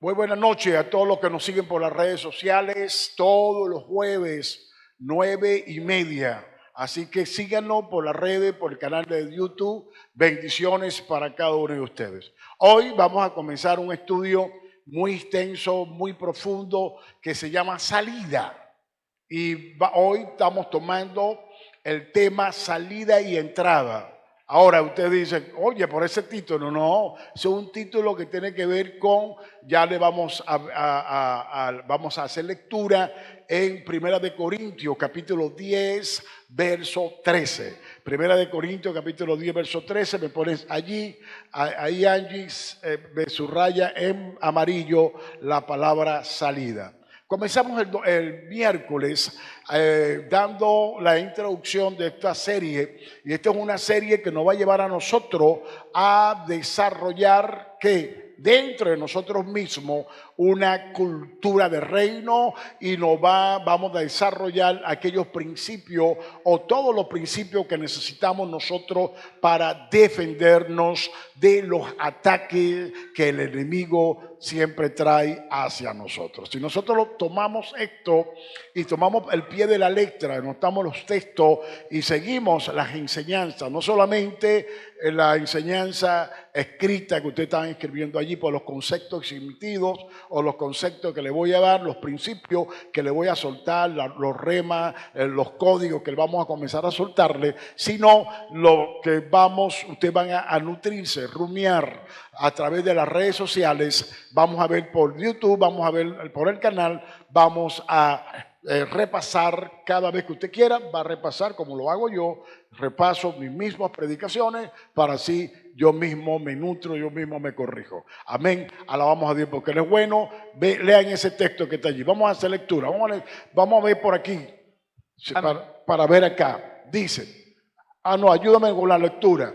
Muy buenas noches a todos los que nos siguen por las redes sociales, todos los jueves, 9:30. Así que síganos por las redes, por el canal de YouTube. Bendiciones para cada uno de ustedes. Hoy vamos a comenzar un estudio muy extenso, muy profundo, que se llama Salida. Y hoy estamos tomando el tema salida y entrada. Ahora usted dice, oye, por ese título, no, es un título que tiene que ver con, ya le vamos vamos a hacer lectura en Primera de Corintios, capítulo 10, verso 13. Primera de Corintios, capítulo 10, verso 13, me pones allí, ahí Angie me subraya en amarillo la palabra salida. Comenzamos el miércoles dando la introducción de esta serie, y esta es una serie que nos va a llevar a nosotros a desarrollar que dentro de nosotros mismos una cultura de reino, y vamos a desarrollar aquellos principios o todos los principios que necesitamos nosotros para defendernos de los ataques que el enemigo siempre trae hacia nosotros. Si nosotros tomamos esto y tomamos el pie de la letra, anotamos los textos y seguimos las enseñanzas, no solamente la enseñanza escrita que ustedes están escribiendo allí por los conceptos emitidos o los conceptos que le voy a dar, los principios que le voy a soltar, los remas, los códigos que vamos a comenzar a soltarle, sino lo que ustedes van a nutrirse, rumiar a través de las redes sociales. Vamos a ver por YouTube, vamos a ver por el canal, vamos a repasar cada vez que usted quiera, va a repasar como lo hago yo, repaso mis mismas predicaciones para así yo mismo me nutro, yo mismo me corrijo. Amén, alabamos a Dios porque Él es bueno. Lean ese texto que está allí, vamos a hacer lectura, vamos a ver por aquí, para ver acá, dice, no, ayúdame con la lectura,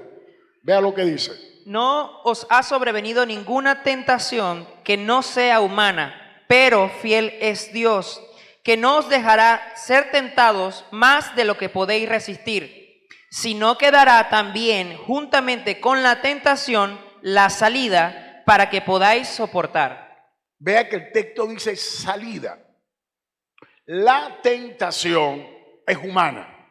vea lo que dice. No os ha sobrevenido ninguna tentación que no sea humana, pero fiel es Dios, que no os dejará ser tentados más de lo que podéis resistir, sino que dará también juntamente con la tentación la salida para que podáis soportar. Vea que el texto dice salida. La tentación es humana,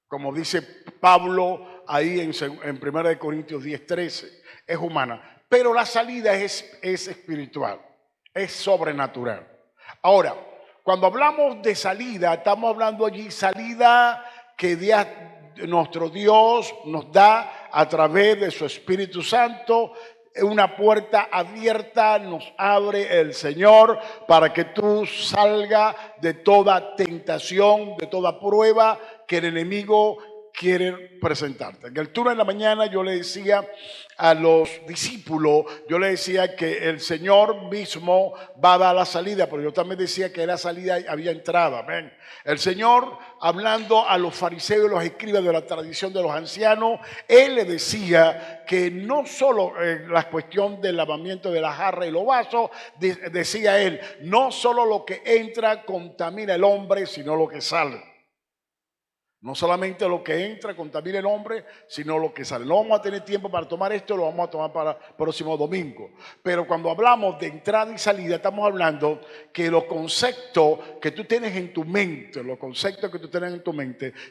como dice Pablo ahí en 1 Corintios 10, 13, es humana, pero la salida es espiritual, es sobrenatural. Ahora, cuando hablamos de salida, estamos hablando allí salida que nuestro Dios nos da a través de su Espíritu Santo. Una puerta abierta nos abre el Señor para que tú salgas de toda tentación, de toda prueba que el enemigo quiere presentarte. En el turno de la mañana yo le decía a los discípulos, yo le decía que el Señor mismo va a dar la salida, pero yo también decía que la salida había entrada. Amén. El Señor, hablando a los fariseos y los escribas de la tradición de los ancianos, Él le decía que no solo la cuestión del lavamiento de la jarra y los vasos, decía Él, no solo lo que entra contamina el hombre, sino lo que sale. No solamente lo que entra contamina el hombre, sino lo que sale. No vamos a tener tiempo para tomar esto, lo vamos a tomar para el próximo domingo. Pero cuando hablamos de entrada y salida, estamos hablando que los conceptos que tú tienes en tu mente,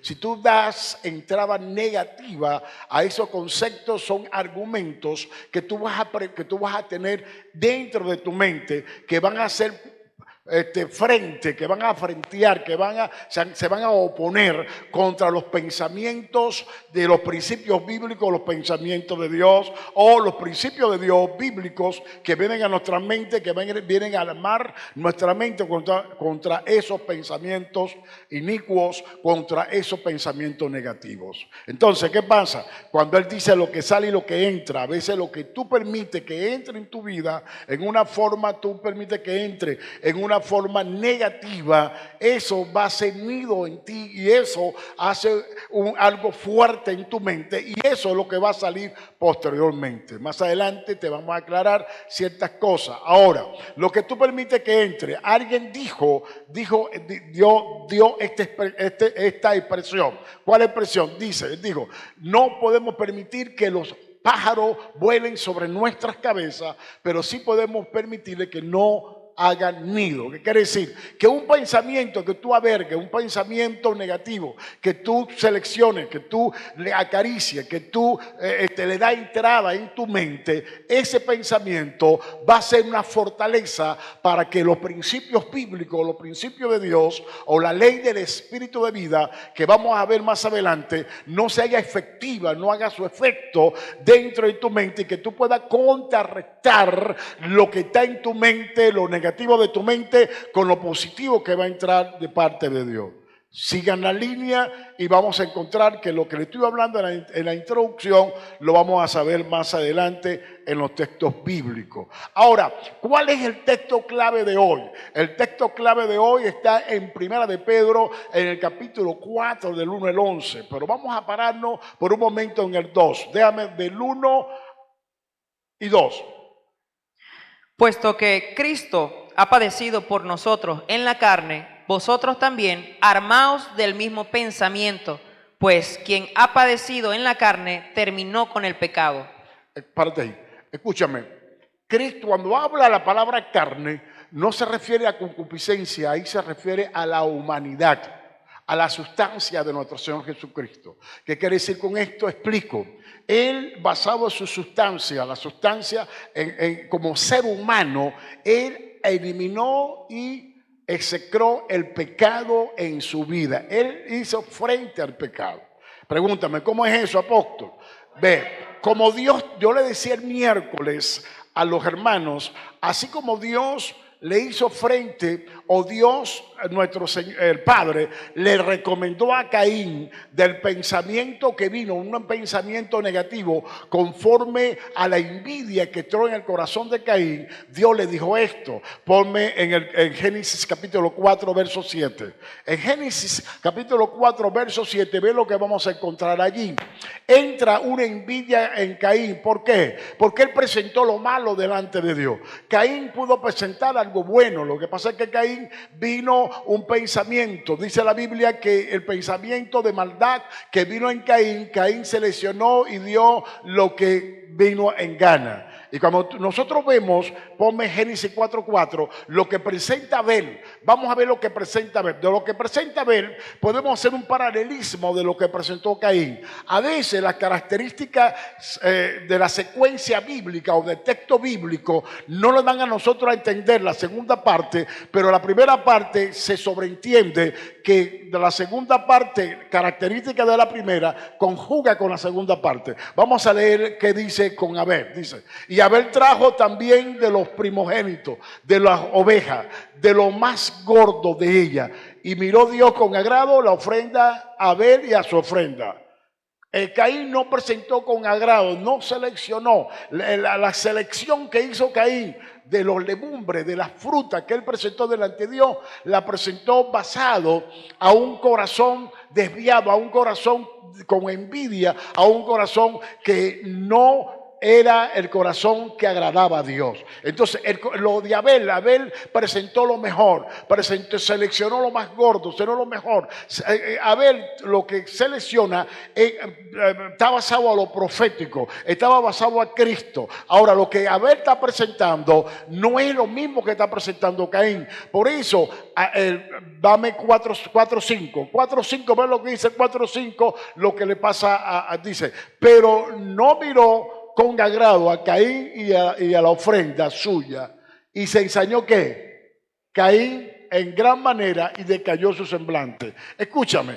si tú das entrada negativa a esos conceptos, son argumentos que tú vas a tener dentro de tu mente que van a ser que van a frentear, se van a oponer contra los pensamientos de los principios bíblicos, los pensamientos de Dios, o los principios de Dios bíblicos que vienen a nuestra mente, que vienen a armar nuestra mente contra esos pensamientos inicuos, contra esos pensamientos negativos. Entonces, ¿qué pasa? Cuando Él dice lo que sale y lo que entra, a veces lo que tú permites que entre en tu vida, en una forma tú permites que entre en una forma negativa, eso va a ser nido en ti y eso hace algo fuerte en tu mente, y eso es lo que va a salir posteriormente. Más adelante te vamos a aclarar ciertas cosas. Ahora, lo que tú permites que entre, alguien dio esta expresión. ¿Cuál expresión? Dijo, no podemos permitir que los pájaros vuelen sobre nuestras cabezas, pero sí podemos permitirle que no hagan nido. ¿Qué quiere decir? Que un pensamiento que tú albergues, un pensamiento negativo, que tú selecciones, que tú le acaricies, que tú te le da entrada en tu mente, ese pensamiento va a ser una fortaleza para que los principios bíblicos, los principios de Dios o la ley del espíritu de vida que vamos a ver más adelante no se haga efectiva, no haga su efecto dentro de tu mente y que tú puedas contrarrestar lo que está en tu mente, lo negativo de tu mente con lo positivo que va a entrar de parte de Dios. Sigan la línea y vamos a encontrar que lo que le estoy hablando en la introducción lo vamos a saber más adelante en los textos bíblicos. Ahora, ¿cuál es el texto clave de hoy? El texto clave de hoy está en Primera de Pedro, en el capítulo 4, del 1 al 11. Pero vamos a pararnos por un momento en el 2. Déjame del 1 y 2. Puesto que Cristo ha padecido por nosotros en la carne, vosotros también armaos del mismo pensamiento, pues quien ha padecido en la carne terminó con el pecado. Párate ahí, escúchame. Cristo, cuando habla la palabra carne, no se refiere a concupiscencia, ahí se refiere a la humanidad, a la sustancia de nuestro Señor Jesucristo. ¿Qué quiere decir con esto? Explico. Él, basado en su sustancia, la sustancia como ser humano, Él eliminó y execró el pecado en su vida. Él hizo frente al pecado. Pregúntame, ¿cómo es eso, apóstol? Ve, como Dios, yo le decía el miércoles a los hermanos, así como Dios le hizo frente, o Dios, nuestro Señor, el Padre, le recomendó a Caín del pensamiento que vino, un pensamiento negativo, conforme a la envidia que entró en el corazón de Caín. Dios le dijo esto, ponme en Génesis capítulo 4, verso 7. En Génesis capítulo 4, verso 7, ve lo que vamos a encontrar allí. Entra una envidia en Caín. ¿Por qué? Porque él presentó lo malo delante de Dios. Caín pudo presentar algo bueno. Lo que pasa es que Caín vino un pensamiento. Dice la Biblia que el pensamiento de maldad que vino en Caín, Caín seleccionó y dio lo que vino en gana. Y cuando nosotros vemos, ponme Génesis 4:4, lo que presenta Abel, vamos a ver lo que presenta Abel. De lo que presenta Abel podemos hacer un paralelismo de lo que presentó Caín. A veces las características de la secuencia bíblica o del texto bíblico no nos dan a nosotros a entender la segunda parte, pero la primera parte se sobreentiende que de la segunda parte, característica de la primera, conjuga con la segunda parte. Vamos a leer qué dice con Abel. Dice, y Abel trajo también de los primogénitos, de las ovejas, de lo más gordo de ella. Y miró Dios con agrado la ofrenda a Abel y a su ofrenda. Caín no presentó con agrado, no seleccionó. La selección que hizo Caín de los legumbres, de las frutas que él presentó delante de Dios, la presentó basado a un corazón desviado, a un corazón con envidia, a un corazón que no era el corazón que agradaba a Dios. Entonces, lo de Abel, Abel presentó lo mejor, seleccionó lo más gordo, seleccionó lo mejor. Abel lo que selecciona está basado a lo profético, estaba basado a Cristo. Ahora, lo que Abel está presentando no es lo mismo que está presentando Caín. Por eso, dame 4:5. 4:5, ve lo que dice 4:5, lo que le pasa dice, pero no miró con agrado a Caín y a la ofrenda suya, y se ensañó ¿qué? Caín en gran manera y decayó su semblante. Escúchame,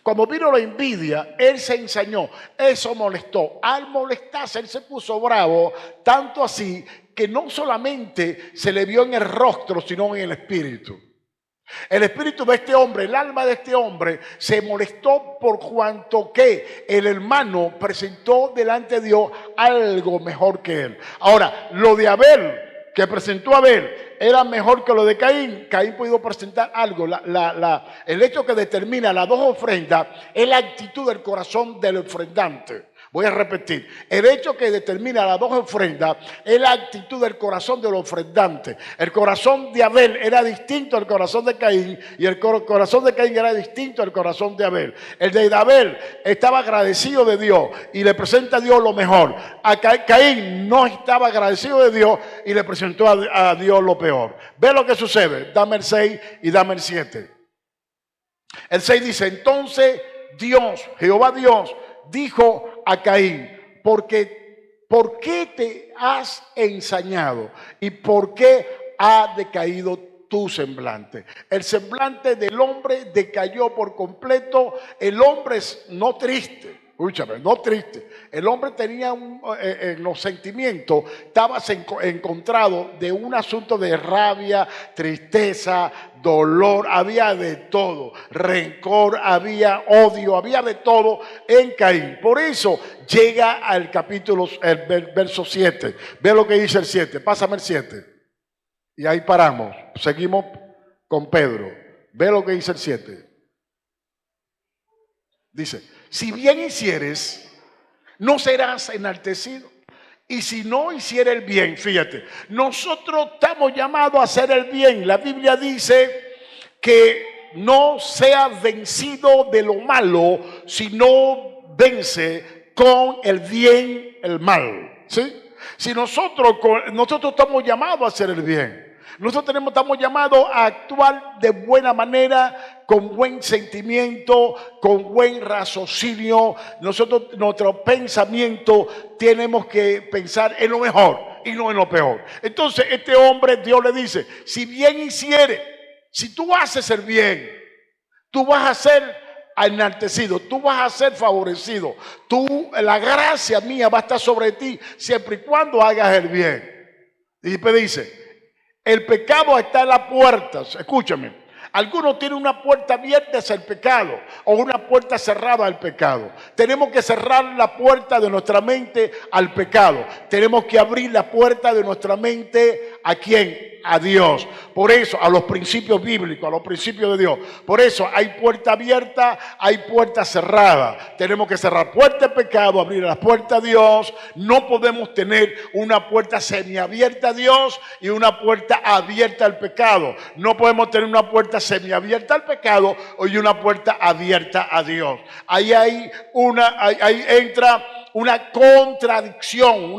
cuando vino la envidia, él se ensañó, eso molestó. Al molestarse, él se puso bravo, tanto así que no solamente se le vio en el rostro, sino en el espíritu. El espíritu de este hombre, el alma de este hombre se molestó por cuanto que el hermano presentó delante de Dios algo mejor que él. Ahora, lo de Abel, que presentó Abel, era mejor que lo de Caín. Caín pudo presentar algo. El hecho que determina las dos ofrendas es la actitud del corazón del ofrendante. Voy a repetir. El hecho que determina las dos ofrendas es la actitud del corazón del ofrendante. El corazón de Abel era distinto al corazón de Caín y el corazón de Caín era distinto al corazón de Abel. El de Abel estaba agradecido de Dios y le presenta a Dios lo mejor. Caín no estaba agradecido de Dios y le presentó a Dios lo peor. Ve lo que sucede. Dame el 6 y dame el 7. El 6 dice, entonces Dios, Jehová Dios, dijo a Caín, ¿por qué te has ensañado? ¿Y por qué ha decaído tu semblante? El semblante del hombre decayó por completo. El hombre es no triste. Escúchame, no triste. El hombre tenía en los sentimientos, estaba encontrado de un asunto de rabia, tristeza, dolor, había de todo, rencor, había odio, había de todo en Caín. Por eso llega al capítulo, el verso 7. Ve lo que dice el 7, pásame el 7. Y ahí paramos, seguimos con Pedro. Ve lo que dice el 7. Dice, si bien hicieres, no serás enaltecido. Y si no hiciera el bien, fíjate, nosotros estamos llamados a hacer el bien. La Biblia dice que no sea vencido de lo malo, sino vence con el bien el mal. ¿Sí? Si nosotros estamos llamados a hacer el bien. Nosotros estamos llamados a actuar de buena manera, con buen sentimiento, con buen raciocinio. Nuestro pensamiento, tenemos que pensar en lo mejor y no en lo peor. Entonces este hombre, Dios le dice, si bien hiciere, si tú haces el bien, tú vas a ser enaltecido, tú vas a ser favorecido. La gracia mía va a estar sobre ti siempre y cuando hagas el bien. Y después dice, el pecado está en la puerta. Escúchame. Algunos tienen una puerta abierta hacia el pecado o una puerta cerrada al pecado. Tenemos que cerrar la puerta de nuestra mente al pecado. Tenemos que abrir la puerta de nuestra mente ¿a quién? A Dios. Por eso, a los principios bíblicos, a los principios de Dios. Por eso hay puerta abierta, hay puerta cerrada. Tenemos que cerrar puerta de pecado, abrir la puerta a Dios. No podemos tener una puerta semiabierta a Dios y una puerta abierta al pecado. No podemos tener una puerta semiabierta al pecado y una puerta abierta a Dios. Ahí entra una contradicción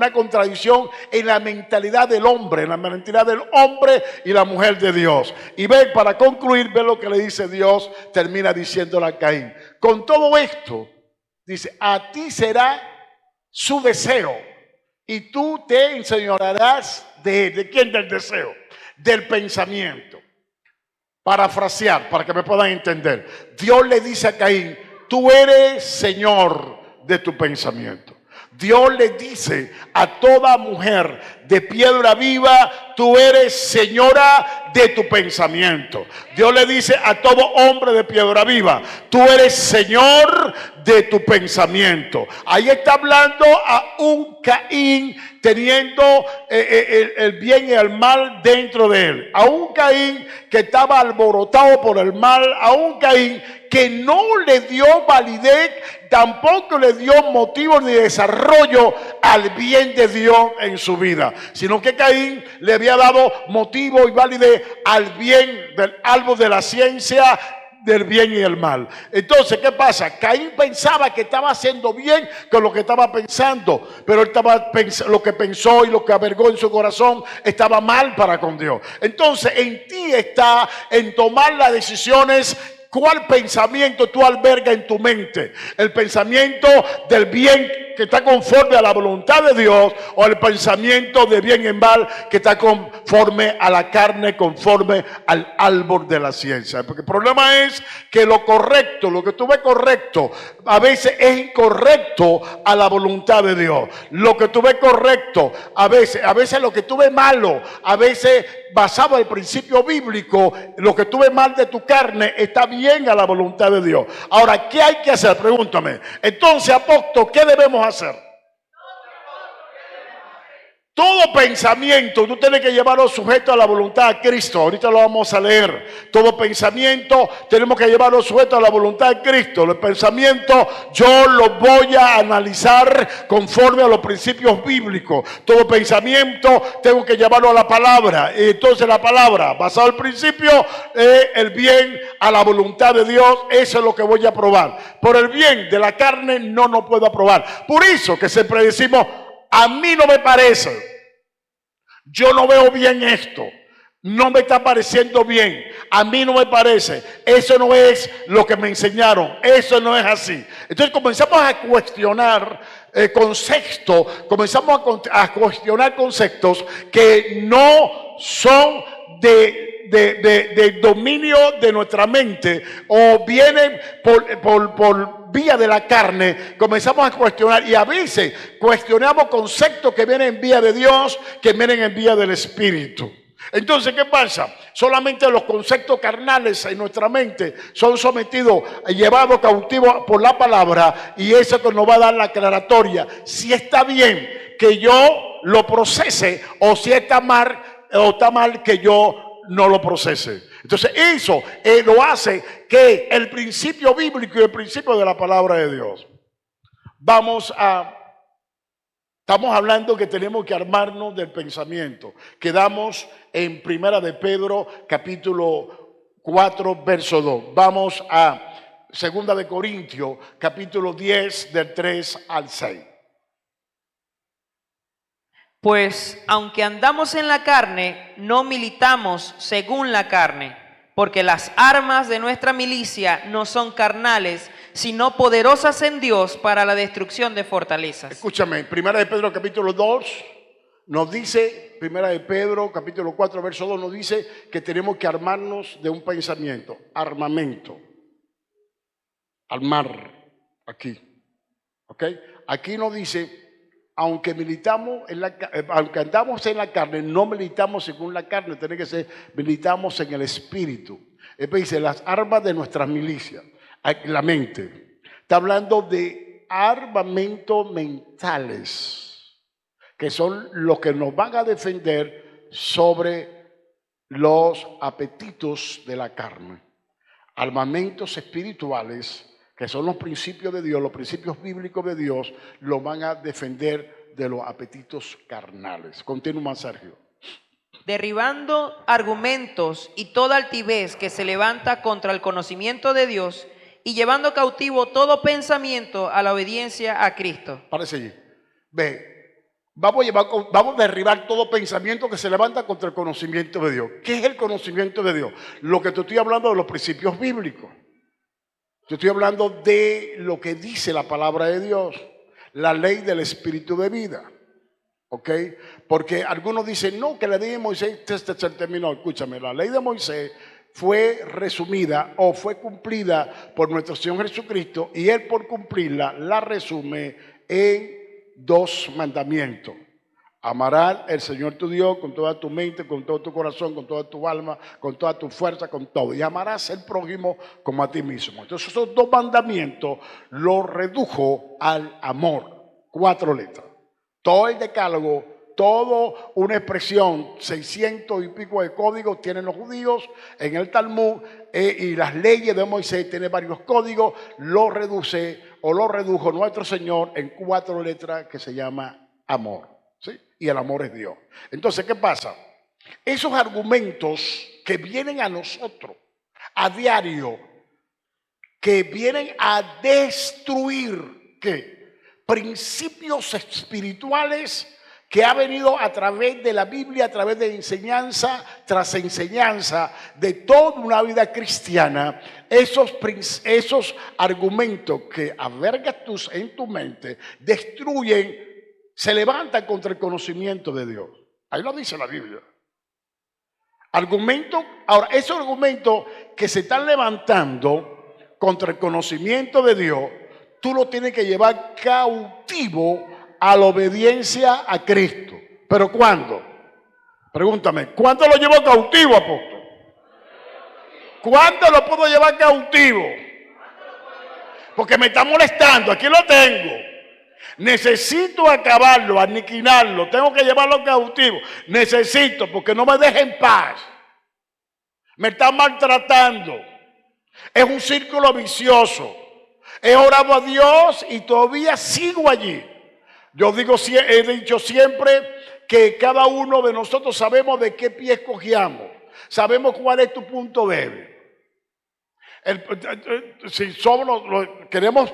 en la mentalidad del hombre, en la mentalidad del hombre y la mujer de Dios. Y ven, para concluir, ve lo que le dice Dios, termina diciéndole a Caín. Con todo esto, dice, a ti será su deseo y tú te enseñorearás de él. ¿De quién? Del deseo, del pensamiento. Parafrasear, para que me puedan entender. Dios le dice a Caín, tú eres señor de tu pensamiento. Dios le dice a toda mujer de piedra viva, tú eres señora de tu pensamiento. Dios le dice a todo hombre de piedra viva, tú eres señor de tu pensamiento. Ahí está hablando a un Caín teniendo el bien y el mal dentro de él. A un Caín que estaba alborotado por el mal, a un Caín que no le dio validez, tampoco le dio motivo ni desarrollo al bien de Dios en su vida, sino que Caín le había dado motivo y validez al bien del árbol de la ciencia, del bien y el mal. Entonces, ¿qué pasa? Caín pensaba que estaba haciendo bien con lo que estaba pensando, pero lo que pensó y lo que albergó en su corazón estaba mal para con Dios. Entonces, en ti está en tomar las decisiones. ¿Cuál pensamiento tú albergas en tu mente? ¿El pensamiento del bien que está conforme a la voluntad de Dios o el pensamiento de bien y mal que está conforme a la carne, conforme al árbol de la ciencia? Porque el problema es que lo correcto, lo que tú ves correcto, a veces es incorrecto a la voluntad de Dios. Lo que tú ves correcto, a veces lo que tú ves malo, a veces basado en el principio bíblico, lo que tú ves mal de tu carne está bien a la voluntad de Dios. Ahora, ¿qué hay que hacer? Pregúntame. Entonces, apóstol, ¿qué debemos hacer? Todo pensamiento, tú tienes que llevarlo sujeto a la voluntad de Cristo. Ahorita lo vamos a leer. Todo pensamiento tenemos que llevarlo sujeto a la voluntad de Cristo. El pensamiento yo lo voy a analizar conforme a los principios bíblicos. Todo pensamiento tengo que llevarlo a la palabra. Y entonces la palabra, basado en el principio, el bien a la voluntad de Dios, eso es lo que voy a aprobar. Por el bien de la carne no puedo aprobar. Por eso que siempre decimos, a mí no me parece, yo no veo bien esto, no me está pareciendo bien, a mí no me parece, eso no es lo que me enseñaron, eso no es así. Entonces comenzamos a cuestionar conceptos, a cuestionar conceptos que no son de dominio de nuestra mente o vienen por vía de la carne. Comenzamos a cuestionar y a veces cuestionamos conceptos que vienen en vía de Dios, que vienen en vía del Espíritu. Entonces, ¿qué pasa? Solamente los conceptos carnales en nuestra mente son sometidos, llevados cautivos por la palabra, y eso que nos va a dar la aclaratoria si está bien que yo lo procese o si está mal que yo no lo procese. Entonces eso lo hace que el principio bíblico y el principio de la palabra de Dios. Estamos hablando que tenemos que armarnos del pensamiento. Quedamos en Primera de Pedro, capítulo 4, verso 2. Vamos a Segunda de Corintios, capítulo 10, del 3 al 6. Pues aunque andamos en la carne, no militamos según la carne, porque las armas de nuestra milicia no son carnales, sino poderosas en Dios para la destrucción de fortalezas. Escúchame, Primera de Pedro capítulo 2 nos dice, Primera de Pedro capítulo 4 verso 2 nos dice que tenemos que armarnos de un pensamiento, armamento, armar, aquí, ¿ok? Aquí nos dice, aunque andamos en la carne, no militamos según la carne, tiene que ser, militamos en el Espíritu. Dice, las armas de nuestras milicias, la mente. Está hablando de armamentos mentales, que son los que nos van a defender sobre los apetitos de la carne. Armamentos espirituales, que son los principios de Dios, los principios bíblicos de Dios, lo van a defender de los apetitos carnales. Continúa, Sergio. Derribando argumentos y toda altivez que se levanta contra el conocimiento de Dios y llevando cautivo todo pensamiento a la obediencia a Cristo. Parece allí. Ve, vamos a derribar todo pensamiento que se levanta contra el conocimiento de Dios. ¿Qué es el conocimiento de Dios? Lo que te estoy hablando de los principios bíblicos. Yo estoy hablando de lo que dice la palabra de Dios, la ley del espíritu de vida. ¿Ok? Porque algunos dicen, no, que la ley de Moisés se terminó. Escúchame, la ley de Moisés fue resumida o fue cumplida por nuestro Señor Jesucristo, y Él por cumplirla la resume en 2 mandamientos. Amarás al Señor tu Dios con toda tu mente, con todo tu corazón, con toda tu alma, con toda tu fuerza, con todo. Y amarás al prójimo como a ti mismo. Entonces esos 2 mandamientos los redujo al amor. 4 letras. Todo el decálogo, toda una expresión, 600 y pico de códigos tienen los judíos en el Talmud, y las leyes de Moisés tienen varios códigos, lo redujo nuestro Señor en 4 letras que se llama amor. ¿Sí? Y el amor es Dios. Entonces, ¿qué pasa? Esos argumentos que vienen a nosotros a diario, que vienen a destruir, ¿qué? Principios espirituales que ha venido a través de la Biblia, a través de enseñanza tras enseñanza de toda una vida cristiana. Esos argumentos que albergas en tu mente destruyen, se levantan contra el conocimiento de Dios. Ahí lo dice la Biblia. Ahora, esos argumentos que se están levantando contra el conocimiento de Dios, tú lo tienes que llevar cautivo a la obediencia a Cristo. ¿Pero cuándo? Pregúntame, ¿cuándo lo llevo cautivo, apóstol? ¿Cuándo lo puedo llevar cautivo? Porque me está molestando, aquí lo tengo. Necesito acabarlo, aniquilarlo, tengo que llevarlo cautivo. Necesito, porque no me deja en paz. Me está maltratando. Es un círculo vicioso. He orado a Dios y todavía sigo allí. Yo digo, he dicho siempre que cada uno de nosotros sabemos de qué pie cojeamos. Sabemos cuál es tu punto débil. Si queremos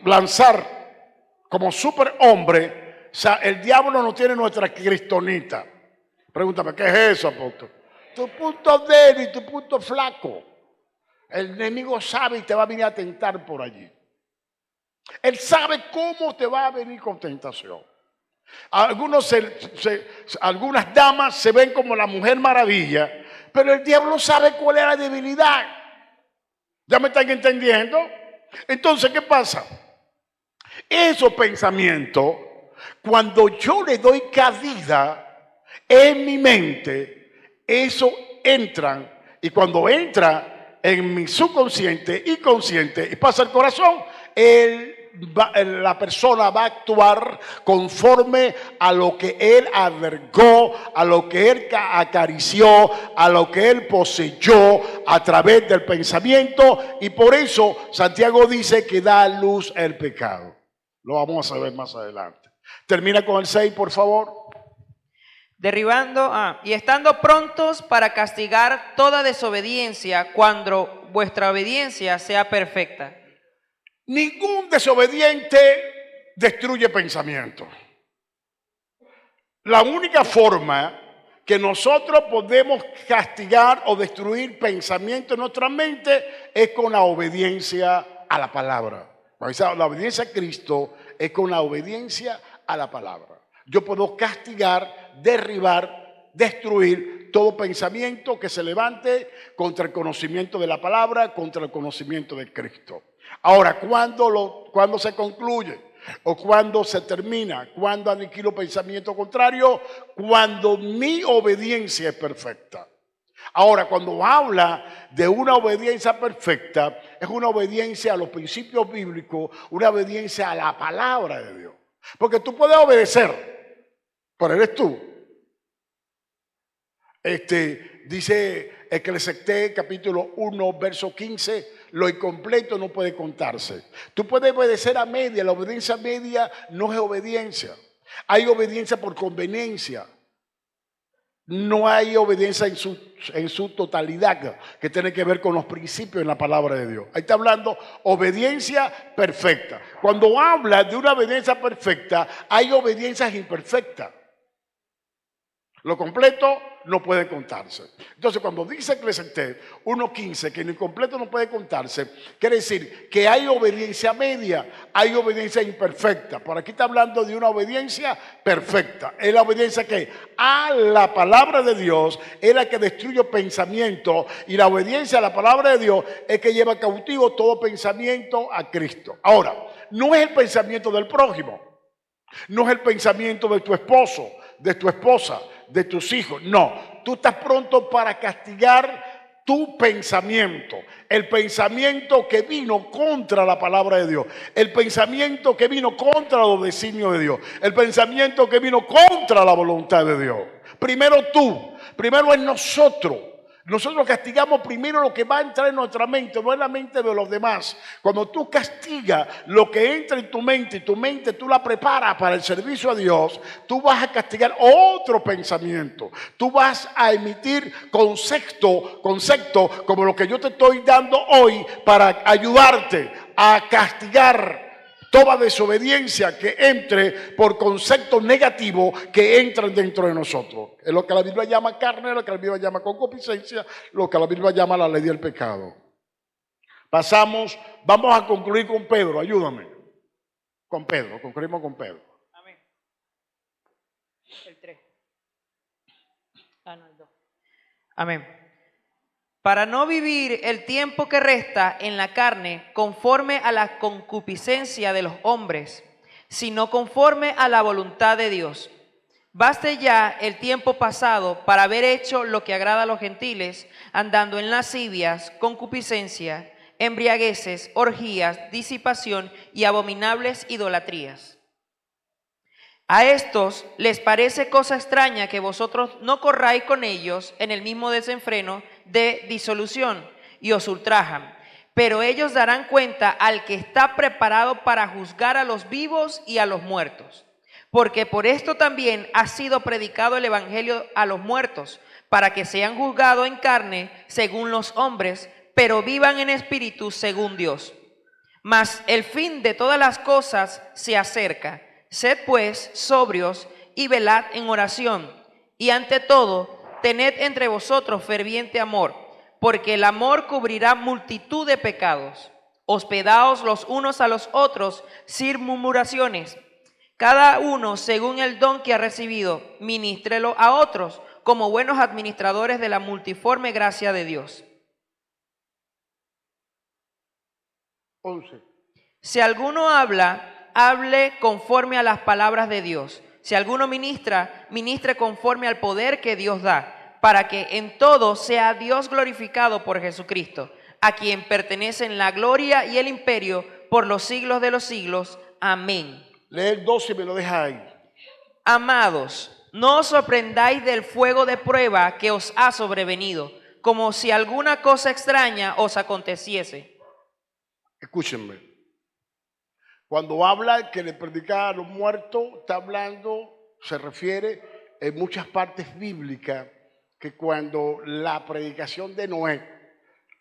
lanzar como superhombre, el diablo no tiene nuestra cristonita. Pregúntame, ¿qué es eso, apóstol? Tu punto débil, tu punto flaco. El enemigo sabe y te va a venir a tentar por allí. Él sabe cómo te va a venir con tentación. Algunas damas se ven como la Mujer Maravilla, pero el diablo sabe cuál es la debilidad. ¿Ya me están entendiendo? Entonces, ¿qué pasa? Esos pensamientos, cuando yo le doy cabida en mi mente, eso entran, y cuando entra en mi subconsciente y consciente y pasa al corazón, la persona va a actuar conforme a lo que él albergó, a lo que él acarició, a lo que él poseyó a través del pensamiento, y por eso Santiago dice que da a luz el pecado. Lo vamos a ver más adelante. Termina con el 6, por favor. Derribando, y estando prontos para castigar toda desobediencia cuando vuestra obediencia sea perfecta. Ningún desobediente destruye pensamiento. La única forma que nosotros podemos castigar o destruir pensamiento en nuestra mente es con la obediencia a la palabra. La obediencia a Cristo es con la obediencia a la palabra. Yo puedo castigar, derribar, destruir todo pensamiento que se levante contra el conocimiento de la palabra, contra el conocimiento de Cristo. Ahora, ¿cuándo se concluye? ¿O cuándo se termina? ¿Cuándo aniquilo pensamiento contrario? Cuando mi obediencia es perfecta. Ahora, cuando habla de una obediencia perfecta, es una obediencia a los principios bíblicos, una obediencia a la palabra de Dios. Porque tú puedes obedecer, pero eres tú. Dice Eclesiastés capítulo 1, verso 15, lo incompleto no puede contarse. Tú puedes obedecer a media, la obediencia media no es obediencia. Hay obediencia por conveniencia. No hay obediencia en su totalidad, que tiene que ver con los principios en la palabra de Dios. Ahí está hablando obediencia perfecta. Cuando habla de una obediencia perfecta, hay obediencias imperfectas. Lo completo no puede contarse. Entonces, cuando dice Eclesiastés 1:15 que lo incompleto no puede contarse, quiere decir que hay obediencia media, hay obediencia imperfecta. Por aquí está hablando de una obediencia perfecta. Es la obediencia que a la palabra de Dios es la que destruye pensamiento, y la obediencia a la palabra de Dios es que lleva cautivo todo pensamiento a Cristo. Ahora, no es el pensamiento del prójimo, no es el pensamiento de tu esposo, de tu esposa, de tus hijos. No, tú estás pronto para castigar tu pensamiento, el pensamiento que vino contra la palabra de Dios, el pensamiento que vino contra los designios de Dios, el pensamiento que vino contra la voluntad de Dios. Primero tú, primero es nosotros. Nosotros castigamos primero lo que va a entrar en nuestra mente, no en la mente de los demás. Cuando tú castigas lo que entra en tu mente, y tu mente tú la preparas para el servicio a Dios, tú vas a castigar otro pensamiento. Tú vas a emitir concepto como lo que yo te estoy dando hoy para ayudarte a castigar toda desobediencia que entre por conceptos negativos que entran dentro de nosotros. Es lo que la Biblia llama carne, lo que la Biblia llama concupiscencia, lo que la Biblia llama la ley del pecado. Vamos a concluir con Pedro, ayúdame. Concluimos con Pedro. Amén. El 3. No, el 2. Amén. Para no vivir el tiempo que resta en la carne conforme a la concupiscencia de los hombres, sino conforme a la voluntad de Dios. Baste ya el tiempo pasado para haber hecho lo que agrada a los gentiles, andando en lascivias, concupiscencia, embriagueces, orgías, disipación y abominables idolatrías. A estos les parece cosa extraña que vosotros no corráis con ellos en el mismo desenfreno de disolución y os ultrajan. Pero ellos darán cuenta al que está preparado para juzgar a los vivos y a los muertos. Porque por esto también ha sido predicado el evangelio a los muertos, para que sean juzgados en carne según los hombres, pero vivan en espíritu según Dios. Mas el fin de todas las cosas se acerca. Sed pues sobrios y velad en oración. Y ante todo, tened entre vosotros ferviente amor, porque el amor cubrirá multitud de pecados. Hospedaos los unos a los otros sin murmuraciones. Cada uno según el don que ha recibido, ministrelo a otros, como buenos administradores de la multiforme gracia de Dios. 11. Si alguno habla, hable conforme a las palabras de Dios. Si alguno ministra, ministre conforme al poder que Dios da, para que en todo sea Dios glorificado por Jesucristo, a quien pertenecen la gloria y el imperio por los siglos de los siglos. Amén. Lee el 12 y me lo deja ahí. Amados, no os sorprendáis del fuego de prueba que os ha sobrevenido, como si alguna cosa extraña os aconteciese. Escúchenme. Cuando habla que le predicaba a los muertos, está hablando, se refiere en muchas partes bíblicas, que cuando la predicación de Noé,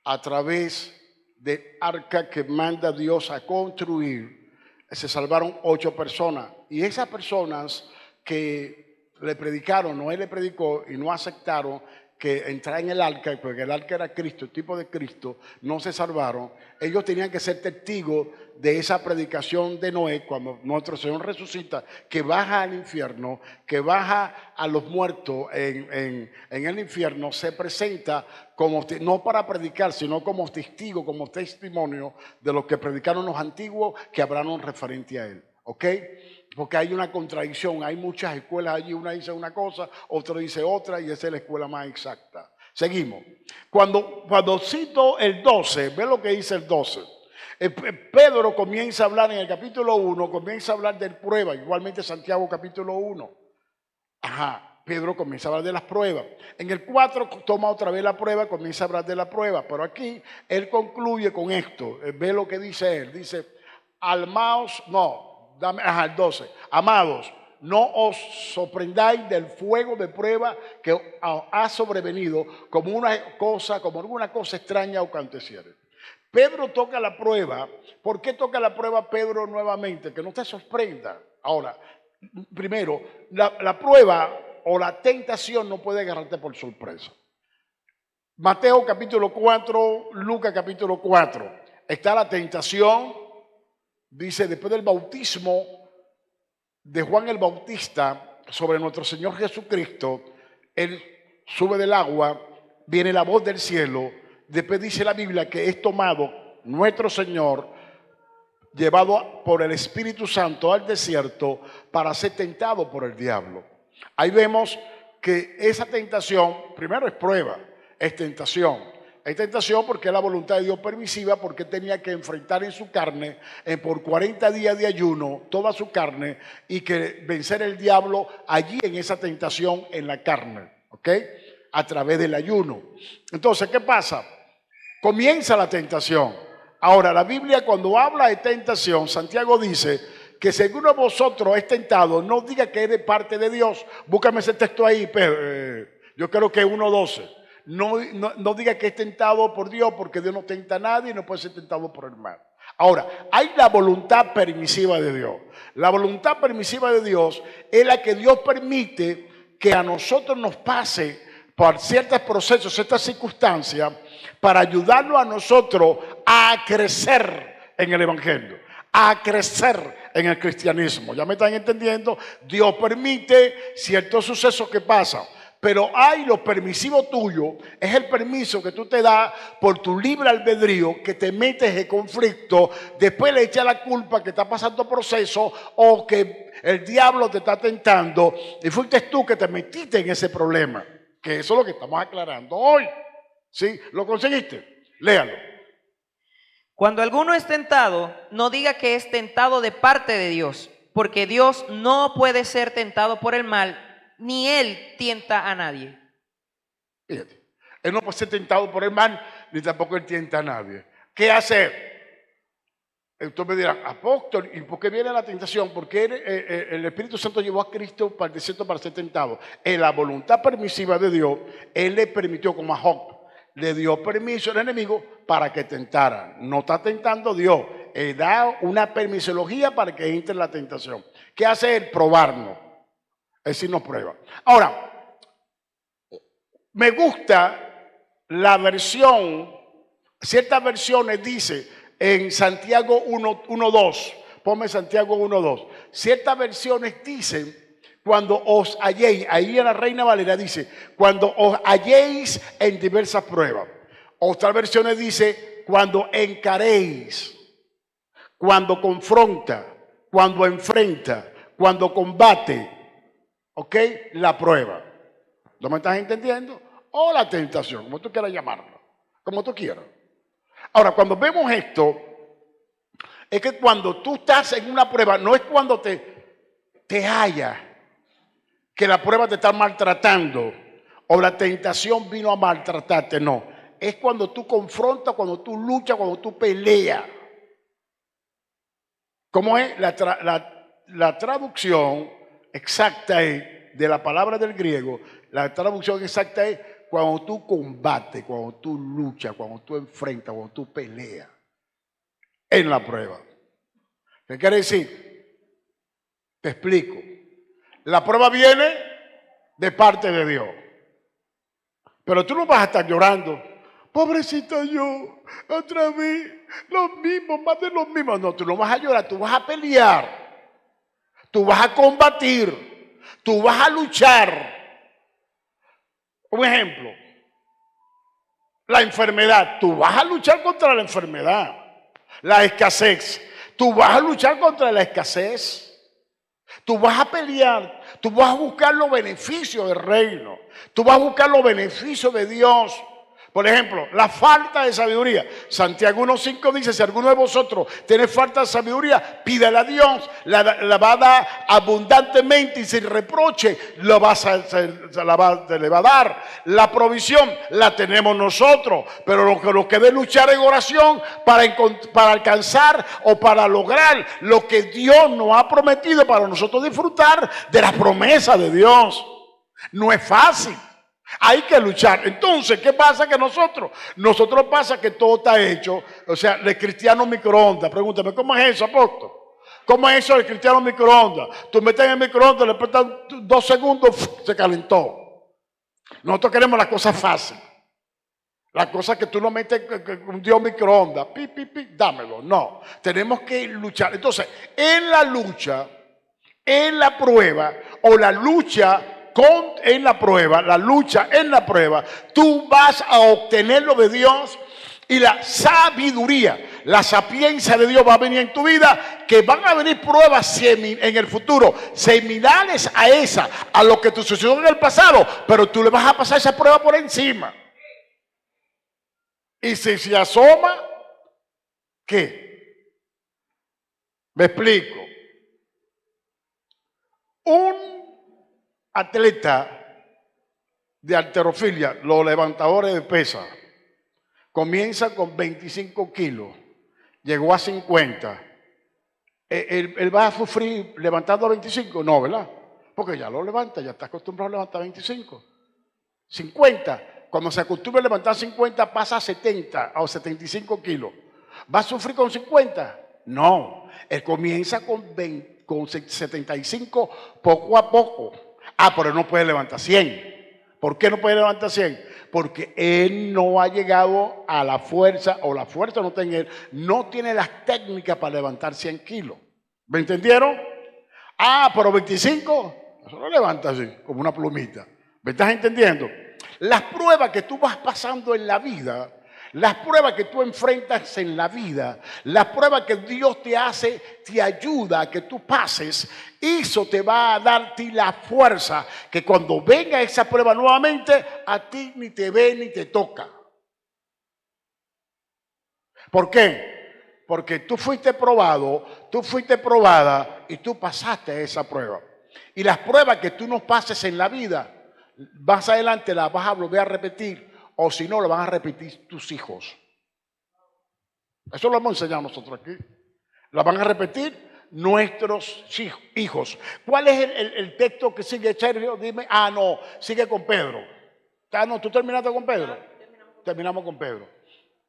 a través del arca que manda Dios a construir, se salvaron 8 personas. Y esas personas que le predicaron, Noé le predicó y no aceptaron que entrar en el arca, porque el arca era Cristo, el tipo de Cristo, no se salvaron. Ellos tenían que ser testigos de esa predicación de Noé cuando nuestro Señor resucita, que baja al infierno, que baja a los muertos en el infierno, se presenta como, no para predicar, sino como testigo, como testimonio de lo que predicaron los antiguos que hablaron referente a él. ¿Ok? Porque hay una contradicción, hay muchas escuelas allí, una dice una cosa, otra dice otra, y esa es la escuela más exacta. Seguimos. Cuando cito el 12, ve lo que dice el 12. Pedro comienza a hablar en el capítulo 1, comienza a hablar de pruebas, igualmente Santiago capítulo 1. Pedro comienza a hablar de las pruebas. En el 4 toma otra vez la prueba, comienza a hablar de la prueba, pero aquí él concluye con esto. Ve lo que dice él, dice, el 12. Amados, no os sorprendáis del fuego de prueba que ha sobrevenido como alguna cosa extraña o aconteciere. Pedro toca la prueba. ¿Por qué toca la prueba Pedro nuevamente? Que no te sorprenda. Ahora, primero, la prueba o la tentación no puede agarrarte por sorpresa. Mateo capítulo 4, Lucas capítulo 4. Está la tentación. Dice, después del bautismo de Juan el Bautista sobre nuestro Señor Jesucristo, Él sube del agua, viene la voz del cielo. Después dice la Biblia que es tomado nuestro Señor, llevado por el Espíritu Santo al desierto para ser tentado por el diablo. Ahí vemos que esa tentación, primero es prueba, es tentación. Hay tentación porque es la voluntad de Dios permisiva, porque tenía que enfrentar en su carne, por 40 días de ayuno, toda su carne, y que vencer el diablo allí en esa tentación en la carne, ¿ok? A través del ayuno. Entonces, ¿qué pasa? Comienza la tentación. Ahora, la Biblia cuando habla de tentación, Santiago dice que si alguno de vosotros es tentado, no diga que es de parte de Dios. Búscame ese texto ahí, yo creo que es 1:12. No diga que es tentado por Dios, porque Dios no tenta a nadie y no puede ser tentado por el mal. Ahora, hay la voluntad permisiva de Dios. La voluntad permisiva de Dios es la que Dios permite que a nosotros nos pase por ciertos procesos, ciertas circunstancias, para ayudarnos a nosotros a crecer en el Evangelio, a crecer en el cristianismo. ¿Ya me están entendiendo? Dios permite ciertos sucesos que pasan. Pero hay lo permisivo tuyo, es el permiso que tú te das por tu libre albedrío, que te metes en conflicto, después le echas la culpa que está pasando proceso o que el diablo te está tentando y fuiste tú que te metiste en ese problema, que eso es lo que estamos aclarando hoy. ¿Sí? ¿Lo conseguiste? Léalo. Cuando alguno es tentado, no diga que es tentado de parte de Dios, porque Dios no puede ser tentado por el mal, ni Él tienta a nadie. Fíjate, Él no puede ser tentado por el mal, ni tampoco Él tienta a nadie. ¿Qué hacer? Entonces me dirán, apóstol, ¿y por qué viene la tentación? Porque el Espíritu Santo llevó a Cristo para el desierto para ser tentado. En la voluntad permisiva de Dios, Él le permitió, como a Job, le dio permiso al enemigo para que tentara. No está tentando Dios, Él da una permisología para que entre en la tentación. ¿Qué hace Él? Probarnos. Es decir, nos prueba. Ahora, me gusta la versión, ciertas versiones dice en Santiago 1:2, ponme Santiago 1:2, ciertas versiones dicen, cuando os halléis, ahí en la Reina Valera dice, cuando os halléis en diversas pruebas. Otras versiones dice, cuando encaréis, cuando confronta, cuando enfrenta, cuando combate, ¿ok? La prueba. ¿No me estás entendiendo? O la tentación, como tú quieras llamarlo, como tú quieras. Ahora, cuando vemos esto, es que cuando tú estás en una prueba, no es cuando te hallas, que la prueba te está maltratando, o la tentación vino a maltratarte, no. Es cuando tú confrontas, cuando tú luchas, cuando tú peleas. ¿Cómo es? La traducción exacta es, de la palabra del griego, la traducción exacta es cuando tú combates, cuando tú luchas, cuando tú enfrentas, cuando tú peleas en la prueba. ¿Qué quiere decir? Te explico. La prueba viene de parte de Dios. Pero tú no vas a estar llorando. Pobrecita yo, otra vez, los mismos, más de los mismos. No, tú no vas a llorar, tú vas a pelear. Tú vas a combatir. Tú vas a luchar. Un ejemplo, la enfermedad, tú vas a luchar contra la enfermedad. La escasez, tú vas a luchar contra la escasez. Tú vas a pelear, tú vas a buscar los beneficios del reino. Tú vas a buscar los beneficios de Dios. Por ejemplo, la falta de sabiduría. Santiago 1:5 dice, si alguno de vosotros tiene falta de sabiduría, pídale a Dios, la va a dar abundantemente y sin reproche, se le va a dar. La provisión la tenemos nosotros, pero lo que debe luchar en oración para alcanzar o para lograr lo que Dios nos ha prometido para nosotros disfrutar de la promesa de Dios. No es fácil. Hay que luchar. Entonces, ¿qué pasa? Que nosotros pasa que todo está hecho. O sea, el cristiano microondas. Pregúntame, ¿cómo es eso, apóstol? ¿Cómo es eso el cristiano microondas? Tú metes en el microondas, le prestas 2 segundos, se calentó. Nosotros queremos las cosas fáciles. Las cosas que tú no metes con Dios microondas. Pi, dámelo. No, tenemos que luchar. Entonces, en la lucha, en la prueba o la lucha en la prueba, tú vas a obtener lo de Dios y la sabiduría, la sapiencia de Dios va a venir en tu vida, que van a venir pruebas en el futuro, similares a lo que te sucedió en el pasado, pero tú le vas a pasar esa prueba por encima. Y si se asoma, ¿qué? Me explico. Un atleta de halterofilia, los levantadores de pesa, comienza con 25 kilos, llegó a 50. ¿Él va a sufrir levantando a 25? No, ¿verdad? Porque ya lo levanta, ya está acostumbrado a levantar 25. 50. Cuando se acostumbra a levantar 50, pasa a 70 o 75 kilos. ¿Va a sufrir con 50? No. Él comienza con 75 poco a poco. Pero él no puede levantar 100. ¿Por qué no puede levantar 100? Porque él no ha llegado a la fuerza, o la fuerza no está en él, no tiene las técnicas para levantar 100 kilos. ¿Me entendieron? Pero 25, eso lo levanta así, como una plumita. ¿Me estás entendiendo? Las pruebas que tú vas pasando en la vida, las pruebas que tú enfrentas en la vida, las pruebas que Dios te hace, te ayuda a que tú pases, eso te va a darte la fuerza que cuando venga esa prueba nuevamente, a ti ni te ve ni te toca. ¿Por qué? Porque tú fuiste probado, tú fuiste probada y tú pasaste esa prueba. Y las pruebas que tú no pases en la vida, más adelante las vas a volver a repetir, o si no, lo van a repetir tus hijos. Eso lo hemos enseñado nosotros aquí. La van a repetir nuestros hijos. ¿Cuál es el texto que sigue, Sergio? Dime. Ah, no, sigue con Pedro. Ah, no, ¿tú terminaste con Pedro? Terminamos con Pedro.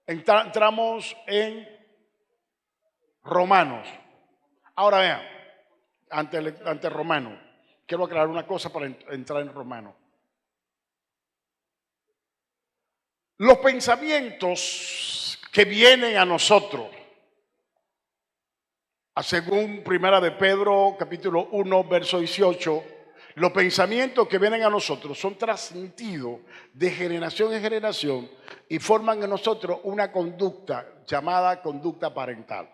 Entramos en Romanos. Ahora vean, ante Romanos, quiero aclarar una cosa para entrar en Romanos. Los pensamientos que vienen a nosotros, según Primera de Pedro, capítulo 1, verso 18, los pensamientos que vienen a nosotros son transmitidos de generación en generación y forman en nosotros una conducta llamada conducta parental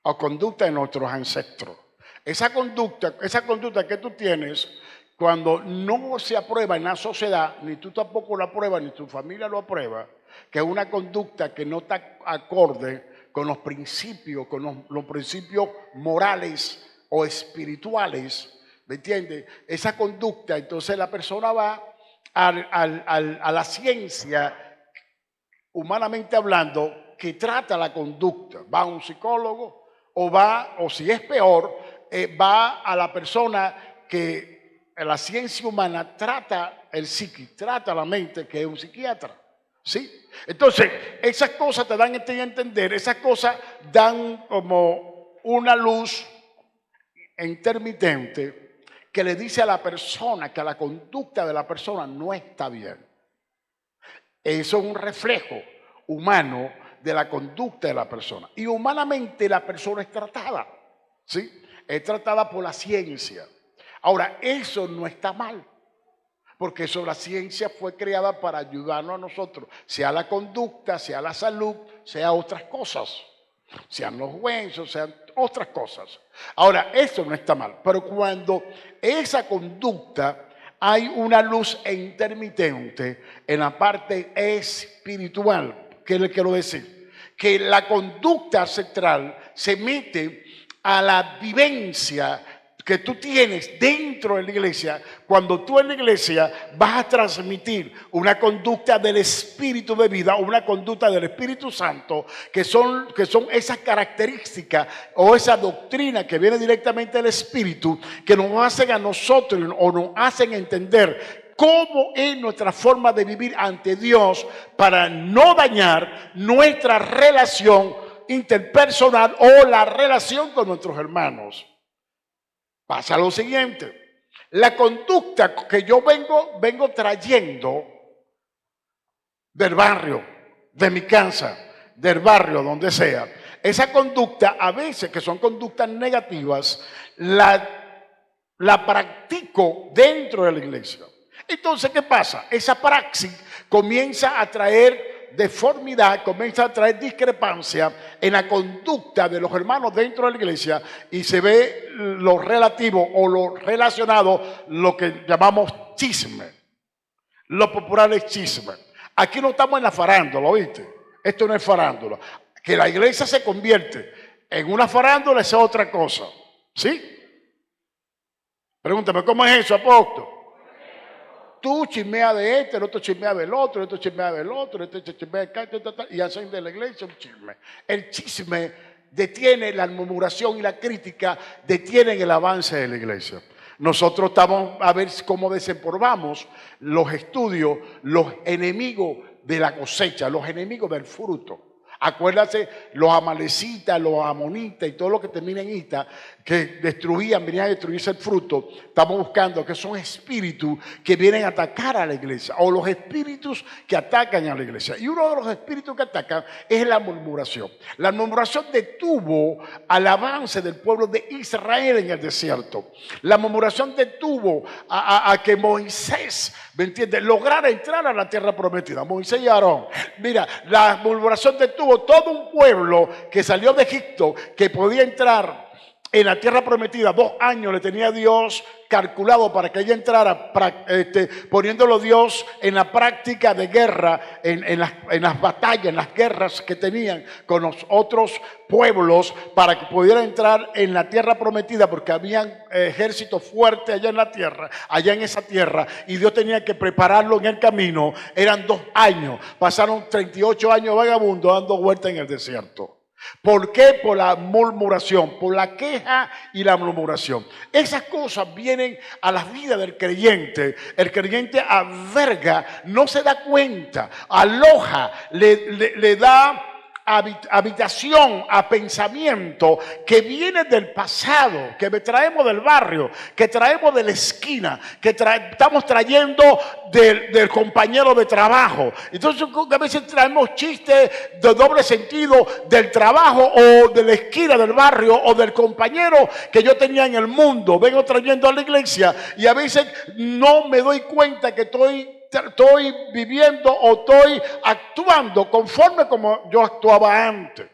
o conducta de nuestros ancestros. Esa conducta que tú tienes, cuando no se aprueba en la sociedad, ni tú tampoco lo apruebas, ni tu familia lo aprueba, que es una conducta que no está acorde con los principios, con los principios morales o espirituales, ¿me entiendes? Esa conducta, entonces la persona va a la ciencia, humanamente hablando, que trata la conducta. Va a un psicólogo o si es peor, va a la persona que la ciencia humana trata el psiqui, trata la mente, que es un psiquiatra. ¿Sí? Entonces, esas cosas te dan a entender, esas cosas dan como una luz intermitente que le dice a la persona que la conducta de la persona no está bien. Eso es un reflejo humano de la conducta de la persona. Y humanamente la persona es tratada, ¿sí? Es tratada por la ciencia. Ahora, eso no está mal, porque eso, la ciencia fue creada para ayudarnos a nosotros, sea la conducta, sea la salud, sea otras cosas, sean los huesos, sean otras cosas. Ahora, eso no está mal, pero cuando esa conducta hay una luz intermitente en la parte espiritual, ¿qué le quiero decir? Que la conducta ancestral se mete a la vivencia que tú tienes dentro de la iglesia. Cuando tú en la iglesia vas a transmitir una conducta del Espíritu de vida, una conducta del Espíritu Santo, que son esas características o esa doctrina que viene directamente del Espíritu, que nos hacen a nosotros o nos hacen entender cómo es nuestra forma de vivir ante Dios para no dañar nuestra relación interpersonal o la relación con nuestros hermanos. Pasa lo siguiente, la conducta que yo vengo trayendo del barrio, de mi casa, del barrio, donde sea, esa conducta a veces que son conductas negativas, la practico dentro de la iglesia. Entonces, ¿qué pasa? Esa praxis comienza a traer deformidad, comienza a traer discrepancia en la conducta de los hermanos dentro de la iglesia y se ve lo relativo o lo relacionado, lo que llamamos chisme. Lo popular es chisme. Aquí no estamos en la farándula, ¿oíste? Esto no es farándula. Que la iglesia se convierte en una farándula es otra cosa. ¿Sí? Pregúntame, ¿cómo es eso, apóstol? Tú chismeas de este, el otro chismea del otro, el otro chismea del otro, el otro chismea de acá, y hacen de la iglesia un chisme. El chisme detiene la murmuración y la crítica, detienen el avance de la iglesia. Nosotros estamos a ver cómo desempolvamos los estudios, los enemigos de la cosecha, los enemigos del fruto. Acuérdense, los amalecitas, los amonitas y todo lo que termina en ita, que venían a destruirse el fruto. Estamos buscando que son espíritus que vienen a atacar a la iglesia, o los espíritus que atacan a la iglesia. Y uno de los espíritus que atacan es la murmuración. La murmuración detuvo al avance del pueblo de Israel en el desierto. La murmuración detuvo a que Moisés, ¿me entiendes?, lograra entrar a la tierra prometida. Moisés y Aarón. Mira, la murmuración detuvo todo un pueblo que salió de Egipto, que podía entrar en la tierra prometida. 2 años le tenía Dios calculado para que ella entrara, poniéndolo Dios en la práctica de guerra, en las batallas, en las guerras que tenían con los otros pueblos, para que pudiera entrar en la tierra prometida, porque habían ejércitos fuertes allá en la tierra, allá en esa tierra, y Dios tenía que prepararlo en el camino. Eran 2 años, pasaron 38 años vagabundos dando vueltas en el desierto. ¿Por qué? Por la murmuración, por la queja y la murmuración. Esas cosas vienen a la vida del creyente. El creyente alberga, no se da cuenta, aloja, le da habitación a pensamiento que viene del pasado, que traemos del barrio, que traemos de la esquina, que estamos trayendo del compañero de trabajo. Entonces a veces traemos chistes de doble sentido del trabajo o de la esquina del barrio o del compañero que yo tenía en el mundo. Vengo trayendo a la iglesia y a veces no me doy cuenta que estoy viviendo o estoy actuando conforme como yo actuaba antes.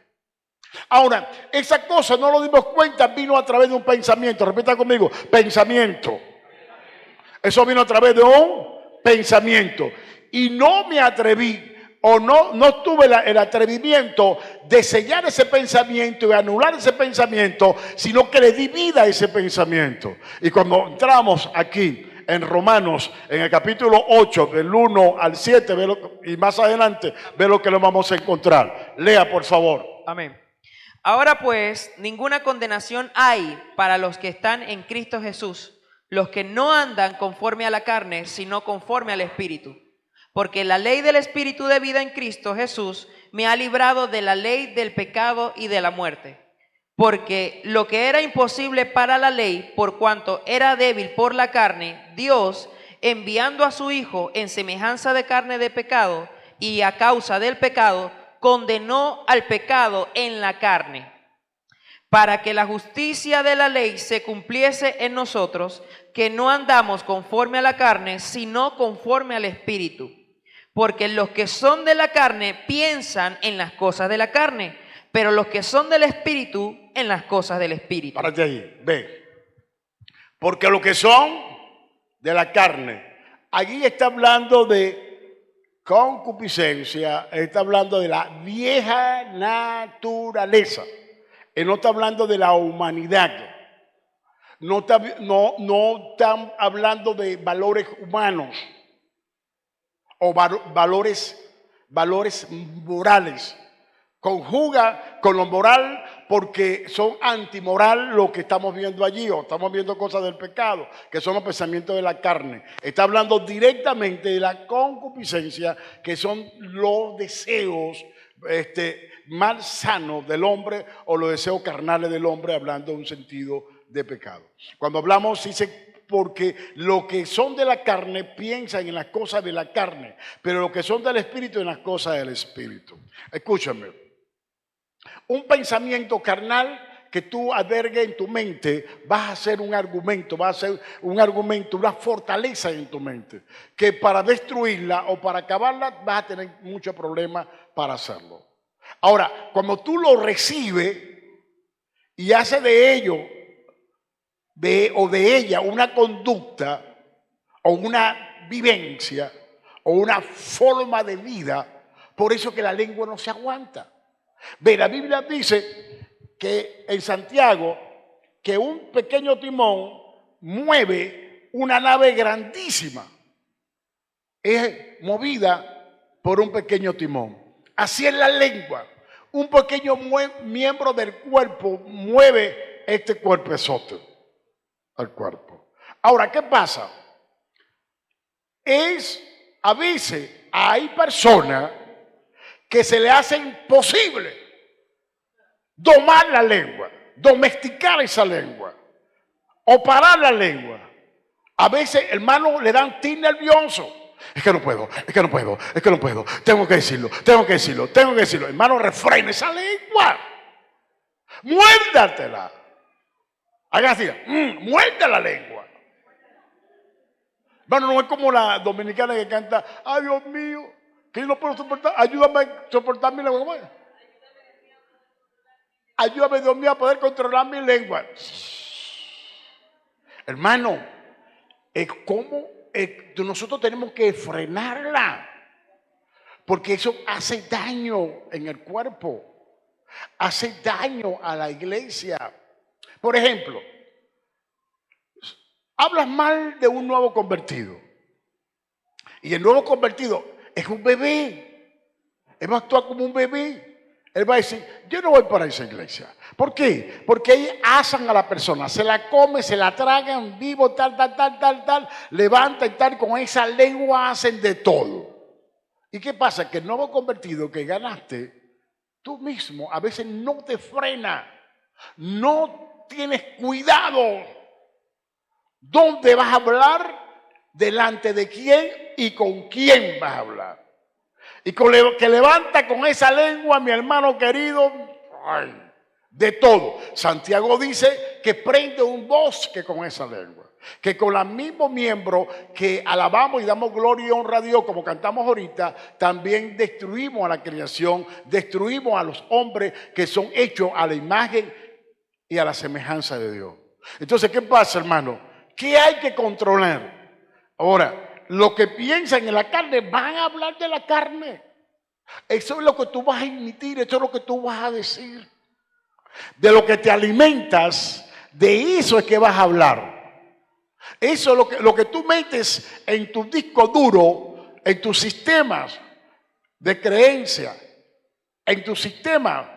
Ahora, esa cosa no lo dimos cuenta, vino a través de un pensamiento. Repita conmigo, pensamiento. Eso vino a través de un pensamiento. Y no me atreví, o no tuve el atrevimiento de sellar ese pensamiento y anular ese pensamiento, sino que le di vida a ese pensamiento. Y cuando entramos aquí en Romanos, en el capítulo 8, del 1 al 7, y más adelante, ve lo que lo vamos a encontrar. Lea, por favor. Amén. Ahora pues, ninguna condenación hay para los que están en Cristo Jesús, los que no andan conforme a la carne, sino conforme al Espíritu. Porque la ley del Espíritu de vida en Cristo Jesús me ha librado de la ley del pecado y de la muerte. Porque lo que era imposible para la ley, por cuanto era débil por la carne, Dios, enviando a su Hijo en semejanza de carne de pecado, y a causa del pecado, condenó al pecado en la carne, para que la justicia de la ley se cumpliese en nosotros, que no andamos conforme a la carne, sino conforme al Espíritu. Porque los que son de la carne piensan en las cosas de la carne, pero los que son del Espíritu, en las cosas del Espíritu. Párate ahí, ve. Porque los que son de la carne, allí está hablando de concupiscencia, está hablando de la vieja naturaleza. Él no está hablando de la humanidad. No están hablando de valores humanos o valores morales. Conjuga con lo moral porque son antimoral lo que estamos viendo allí, o estamos viendo cosas del pecado, que son los pensamientos de la carne. Está hablando directamente de la concupiscencia, que son los deseos malsanos del hombre o los deseos carnales del hombre, hablando en un sentido de pecado. Cuando hablamos, dice, porque los que son de la carne piensan en las cosas de la carne, pero los que son del Espíritu en las cosas del Espíritu. Escúchame. Un pensamiento carnal que tú albergues en tu mente, vas a ser un argumento, una fortaleza en tu mente, que para destruirla o para acabarla vas a tener muchos problemas para hacerlo. Ahora, cuando tú lo recibes y haces de ello o de ella una conducta o una vivencia o una forma de vida, por eso que la lengua no se aguanta. Ve, la Biblia dice que en Santiago que un pequeño timón mueve una nave grandísima. Es movida por un pequeño timón. Así es la lengua. Un pequeño miembro del cuerpo mueve este cuerpezote al cuerpo. Ahora, ¿qué pasa? A veces hay personas que se le hace imposible domar la lengua, domesticar esa lengua o parar la lengua. A veces, hermano, le dan tic nervioso. Es que no puedo, tengo que decirlo. Hermano, refrene esa lengua. Muérdatela. Haga así, muerde la lengua. Hermano, no es como la dominicana que canta, ay Dios mío, que yo no puedo soportar, ayúdame a soportar mi lengua. Ayúdame, Dios mío, a poder controlar mi lengua. Hermano, nosotros tenemos que frenarla, porque eso hace daño en el cuerpo, hace daño a la iglesia. Por ejemplo, hablas mal de un nuevo convertido, y el nuevo convertido es un bebé, él va a actuar como un bebé. Él va a decir, yo no voy para esa iglesia. ¿Por qué? Porque ahí asan a la persona, se la come, se la tragan vivo, tal, levanta y tal, con esa lengua hacen de todo. ¿Y qué pasa? Que el nuevo convertido que ganaste, tú mismo a veces no te frena, no tienes cuidado. ¿Dónde vas a hablar? ¿Delante de quién y con quién vas a hablar? Y con que levanta con esa lengua, mi hermano querido, ay, de todo. Santiago dice que prende un bosque con esa lengua. Que con los mismos miembros que alabamos y damos gloria y honra a Dios, como cantamos ahorita, también destruimos a la creación, destruimos a los hombres que son hechos a la imagen y a la semejanza de Dios. Entonces, ¿qué pasa, hermano? ¿Qué hay que controlar? Ahora, los que piensan en la carne van a hablar de la carne. Eso es lo que tú vas a emitir, eso es lo que tú vas a decir. De lo que te alimentas, de eso es que vas a hablar. Eso es lo que tú metes en tu disco duro, en tus sistemas de creencia, en tu sistema,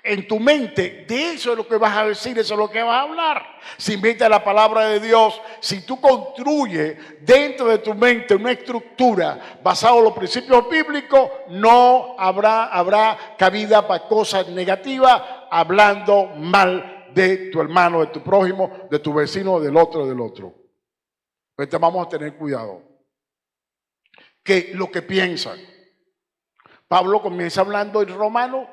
en tu mente, de eso es lo que vas a decir, eso es lo que vas a hablar. Si invitas la palabra de Dios, si tú construyes dentro de tu mente una estructura basada en los principios bíblicos, no habrá cabida para cosas negativas, hablando mal de tu hermano, de tu prójimo, de tu vecino, del otro. Entonces vamos a tener cuidado. Que lo que piensan. Pablo comienza hablando en Romanos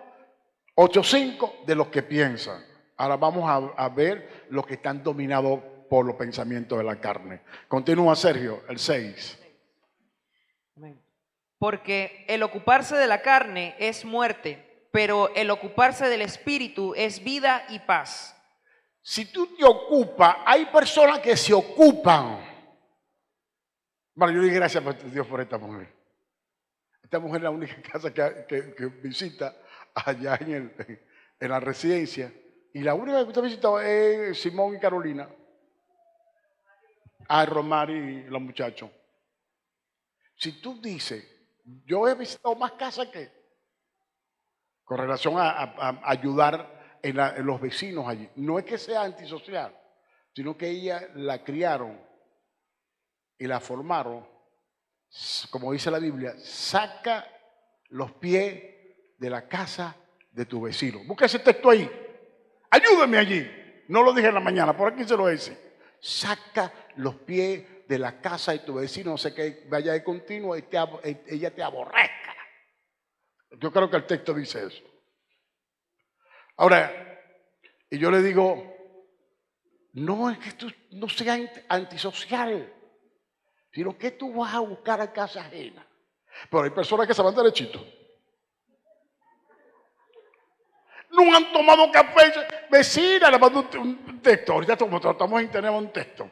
8:5 de los que piensan. Ahora vamos a ver los que están dominados por los pensamientos de la carne. Continúa, Sergio, el 6. Porque el ocuparse de la carne es muerte, pero el ocuparse del espíritu es vida y paz. Si tú te ocupas, hay personas que se ocupan. Bueno, yo doy gracias a Dios por esta mujer. Esta mujer es la única casa que visita allá en la residencia. Y la única que usted ha visitado es Simón y Carolina. Romari y los muchachos. Si tú dices, yo he visitado más casas que, con relación a ayudar en los vecinos allí. No es que sea antisocial, sino que ella la criaron y la formaron, como dice la Biblia, saca los pies de la casa de tu vecino. Busca ese texto ahí. Ayúdame allí. No lo dije en la mañana, por aquí se lo dice. Saca los pies de la casa de tu vecino, no sé que vaya de continuo y ella te aborrezca. Yo creo que el texto dice eso. Ahora, y yo le digo, no es que tú no seas antisocial, sino que tú vas a buscar a casa ajena. Pero hay personas que se van derechito. No han tomado café. Vecina, le mando un texto. Ahorita estamos en internet un texto.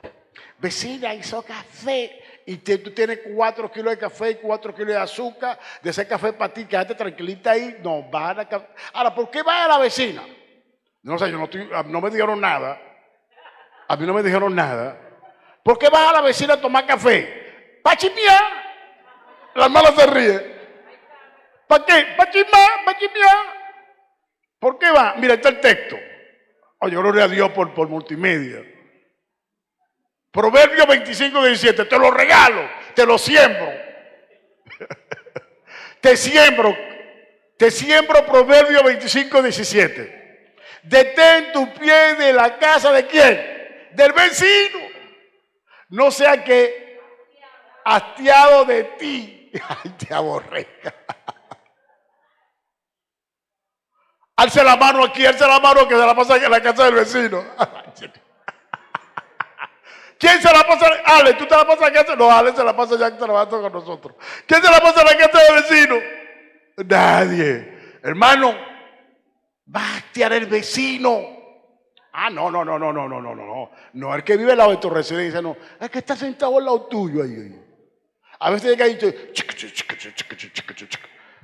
Vecina, hizo café. Y tú tienes 4 kilos de café y 4 kilos de azúcar. De ese café para ti, quédate tranquilita ahí. No, van a café. Ahora, ¿por qué va a la vecina? No sé, no me dijeron nada. A mí no me dijeron nada. ¿Por qué vas a la vecina a tomar café? ¿Para chismear? La hermana se ríe. ¿Para qué? ¿Para chismear? ¿Para chismear? ¿Por qué va? Mira, está el texto. Oye, gloria a Dios por multimedia. Proverbios 25:17. Te lo regalo, te lo siembro. Te siembro Proverbios 25:17. Detén tu pie de la casa de quién? Del vecino. No sea que hastiado de ti, te aborrezca. Alce la mano aquí, alce la mano que se la pasa en la casa del vecino. ¿Quién se la pasa? Ale, ¿tú te la pasas en la casa? No, Ale se la pasa ya trabajando con nosotros. ¿Quién se la pasa en la casa del vecino? Nadie. Hermano, va a hastiar el vecino. Ah, no. No el que vive al lado de tu residencia, no. Es que está sentado al lado tuyo ahí. A veces llega y dice,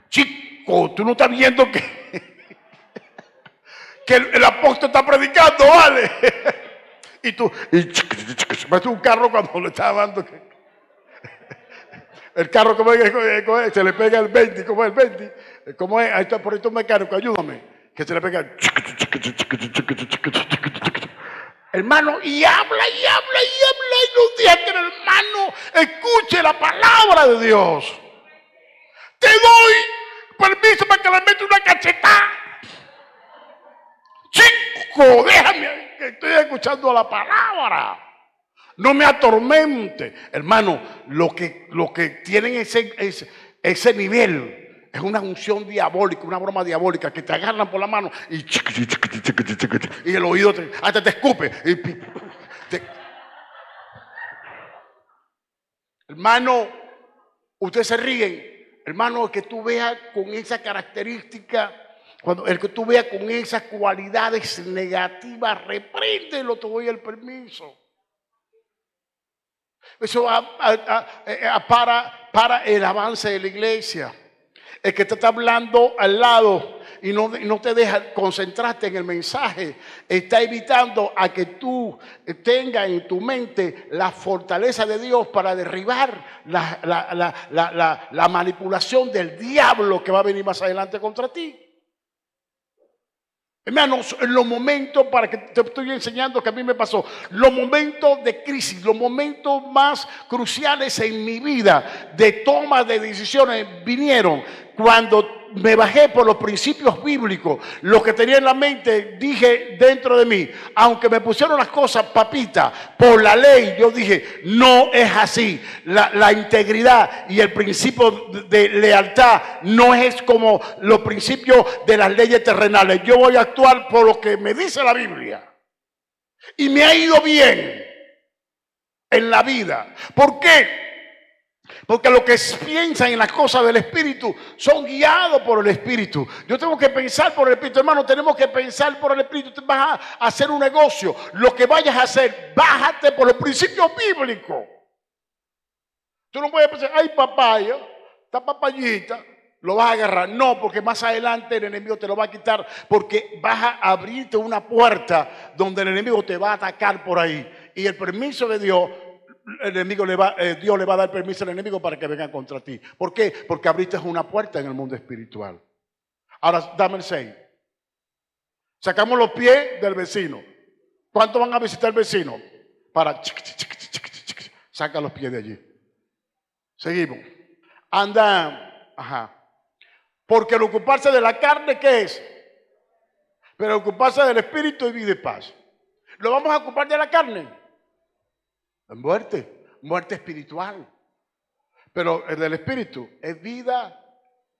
chico, tú no estás viendo que el apóstol está predicando, ¿vale? Y tú, ves un carro cuando le está dando. El carro, ¿cómo es? Se le pega el 20, ¿cómo es el 20? ¿Cómo es? Ahí está, por ahí está un mecánico, ayúdame. Que se le pega. Hermano, y habla, y no deja que el hermano escuche la palabra de Dios. Te doy permiso para que le meta una cachetada. Chico, déjame, que estoy escuchando la palabra. No me atormente. Hermano, lo que tienen ese nivel es una unción diabólica, una broma diabólica, que te agarran por la mano y el oído hasta te escupe. Hermano, ustedes se ríen. Hermano, que tú veas con esa característica, el que tú veas con esas cualidades negativas, repréndelo, te doy el permiso. Eso para el avance de la iglesia. El que te está hablando al lado y no te deja concentrarte en el mensaje, está evitando a que tú tengas en tu mente la fortaleza de Dios para derribar la manipulación del diablo que va a venir más adelante contra ti. Hermanos, en los momentos, para que te estoy enseñando que a mí me pasó, los momentos de crisis, los momentos más cruciales en mi vida de toma de decisiones vinieron cuando me bajé por los principios bíblicos. Lo que tenía en la mente, dije dentro de mí, aunque me pusieron las cosas papitas por la ley, yo dije, no es así. La integridad y el principio de lealtad no es como los principios de las leyes terrenales. Yo voy a actuar por lo que me dice la Biblia. Y me ha ido bien en la vida. ¿Por qué? Porque los que piensan en las cosas del Espíritu son guiados por el Espíritu. Yo tengo que pensar por el Espíritu, hermano. Tenemos que pensar por el Espíritu. Tú vas a hacer un negocio. Lo que vayas a hacer, bájate por los principios bíblicos. Tú no puedes pensar, ay, papaya, esta papayita, lo vas a agarrar. No, porque más adelante el enemigo te lo va a quitar, porque vas a abrirte una puerta donde el enemigo te va a atacar por ahí. Y el permiso de Dios, Dios le va a dar permiso al enemigo para que venga contra ti. ¿Por qué? Porque abriste una puerta en el mundo espiritual. Ahora, dame el 6. Sacamos los pies del vecino. ¿Cuántos van a visitar al vecino? Saca los pies de allí. Seguimos. Anda, porque el ocuparse de la carne, ¿qué es? Pero el ocuparse del espíritu es vida y paz. ¿Lo vamos a ocupar de la carne? Muerte espiritual. Pero el del espíritu es vida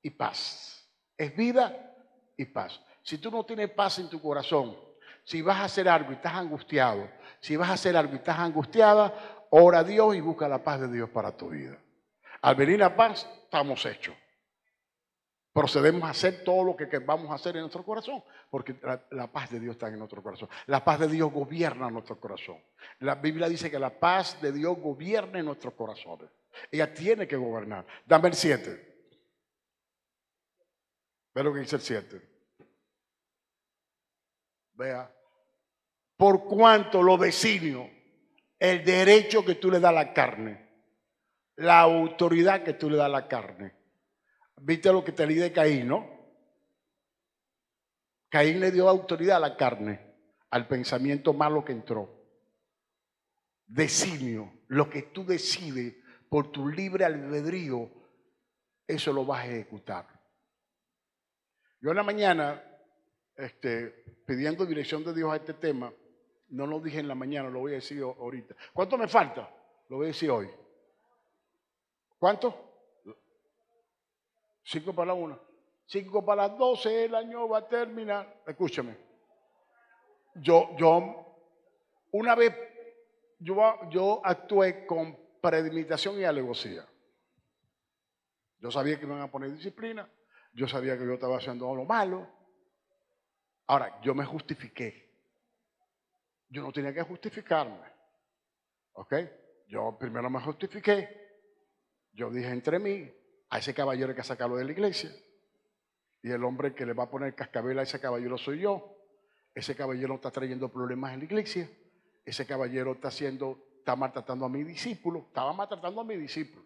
y paz. Es vida y paz. Si tú no tienes paz en tu corazón, si vas a hacer algo y estás angustiado, si vas a hacer algo y estás angustiada, ora a Dios y busca la paz de Dios para tu vida. Al venir la paz, estamos hechos. Procedemos a hacer todo lo que vamos a hacer en nuestro corazón, porque la paz de Dios está en nuestro corazón. La paz de Dios gobierna nuestro corazón. La Biblia dice que la paz de Dios gobierna en nuestros corazones. Ella tiene que gobernar. Dame el 7. Ve lo que dice el 7. Vea. Por cuanto lo designo, el derecho que tú le das a la carne, la autoridad que tú le das a la carne. ¿Viste lo que te leí de Caín, no? Caín le dio autoridad a la carne, al pensamiento malo que entró. Designio, lo que tú decides por tu libre albedrío, eso lo vas a ejecutar. Yo en la mañana, pidiendo dirección de Dios a este tema, no lo dije en la mañana, lo voy a decir ahorita. ¿Cuánto me falta? Lo voy a decir hoy. ¿Cuánto? 5 para la 1. 5 para las 12, el año va a terminar. Escúchame. Yo una vez, yo actué con premeditación y alevosía. Yo sabía que me iban a poner disciplina. Yo sabía que yo estaba haciendo lo malo. Ahora, yo me justifiqué. Yo no tenía que justificarme. ¿Ok? Yo primero me justifiqué. Yo dije entre mí, a ese caballero hay que sacarlo de la iglesia. Y el hombre que le va a poner cascabel a ese caballero soy yo. Ese caballero está trayendo problemas en la iglesia. Ese caballero está maltratando a mi discípulo. Estaba maltratando a mi discípulo.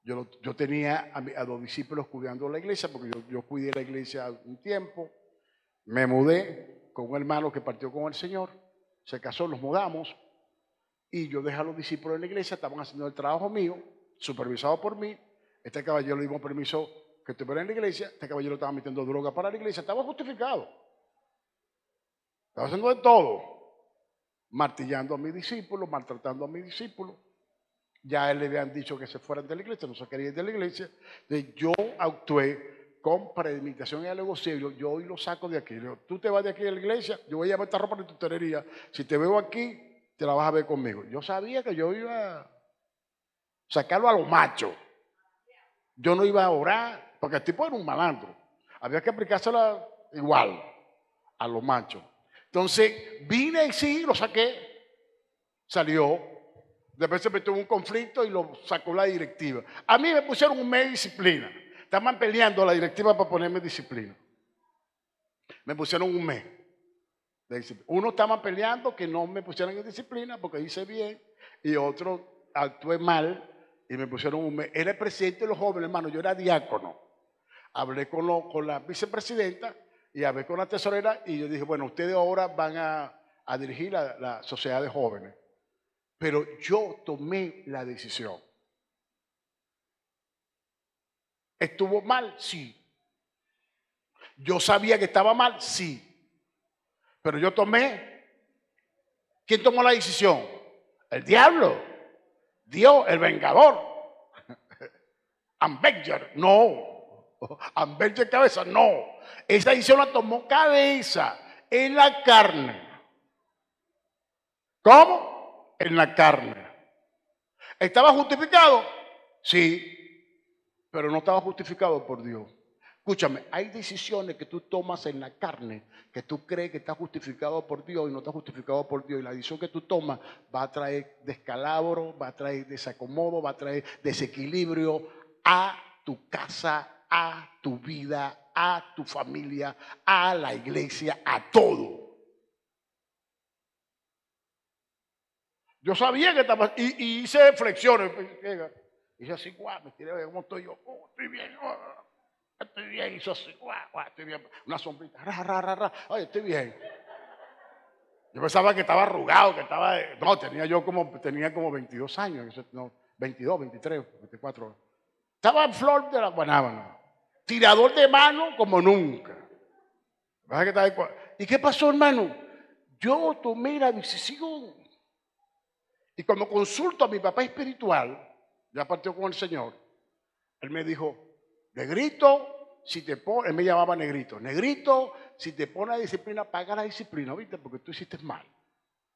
Yo tenía a 2 discípulos cuidando la iglesia, porque yo cuidé la iglesia un tiempo. Me mudé con un hermano que partió con el Señor. Se casó, nos mudamos. Y yo dejé a los discípulos en la iglesia. Estaban haciendo el trabajo mío, supervisado por mí. Este caballero le dimos permiso que estuviera en la iglesia. Este caballero estaba metiendo droga para la iglesia. Estaba justificado. Estaba haciendo de todo. Martillando a mis discípulos, maltratando a mis discípulos. Ya a él le habían dicho que se fueran de la iglesia, no se quería ir de la iglesia. Entonces yo actué con premeditación y algo serio. Yo hoy lo saco de aquí. Le digo, tú te vas de aquí de la iglesia, yo voy a llevar esta ropa de tu tenería. Si te veo aquí, te la vas a ver conmigo. Yo sabía que yo iba a sacarlo a los machos. Yo no iba a orar, porque el tipo era un malandro. Había que aplicársela igual a los machos. Entonces vine y sí, lo saqué. Salió. Después se metió en un conflicto y lo sacó la directiva. A mí me pusieron un mes de disciplina. Estaban peleando la directiva para ponerme disciplina. Me pusieron un mes de disciplina. Uno estaban peleando que no me pusieran en disciplina porque hice bien. Y otro actué mal y me pusieron un mes. Era el presidente de los jóvenes, hermano. Yo era diácono. Hablé con la vicepresidenta y hablé con la tesorera. Y yo dije, bueno, ustedes ahora van a dirigir la sociedad de jóvenes. Pero yo tomé la decisión. ¿Estuvo mal? Sí. Yo sabía que estaba mal, sí. Pero yo tomé. ¿Quién tomó la decisión? El diablo. Dios, el vengador. Avenger, no. Avenger cabeza, no. Esa decisión la tomó cabeza en la carne. ¿Cómo? En la carne. ¿Estaba justificado? Sí. Pero no estaba justificado por Dios. Escúchame, hay decisiones que tú tomas en la carne que tú crees que está justificado por Dios y no está justificado por Dios. Y la decisión que tú tomas va a traer descalabro, va a traer desacomodo, va a traer desequilibrio a tu casa, a tu vida, a tu familia, a la iglesia, a todo. Yo sabía que estaba, y hice flexiones. Hice así, guau, me tiré, ¿cómo estoy yo? Oh, estoy bien, estoy bien. Hizo así, guau, estoy bien. Una sombrita, oye, estoy bien. Yo pensaba que estaba arrugado, que estaba, no, tenía como 22 años, no, 22, 23, 24. Estaba en flor de la guanábana. Tirador de mano como nunca. ¿Y qué pasó, hermano? Yo tomé la decisión. Y cuando consulto a mi papá espiritual, ya partió con el Señor, él me dijo, Negrito, si te pone, él me llamaba Negrito, Negrito, si te pone la disciplina, paga la disciplina, ¿viste? Porque tú hiciste mal.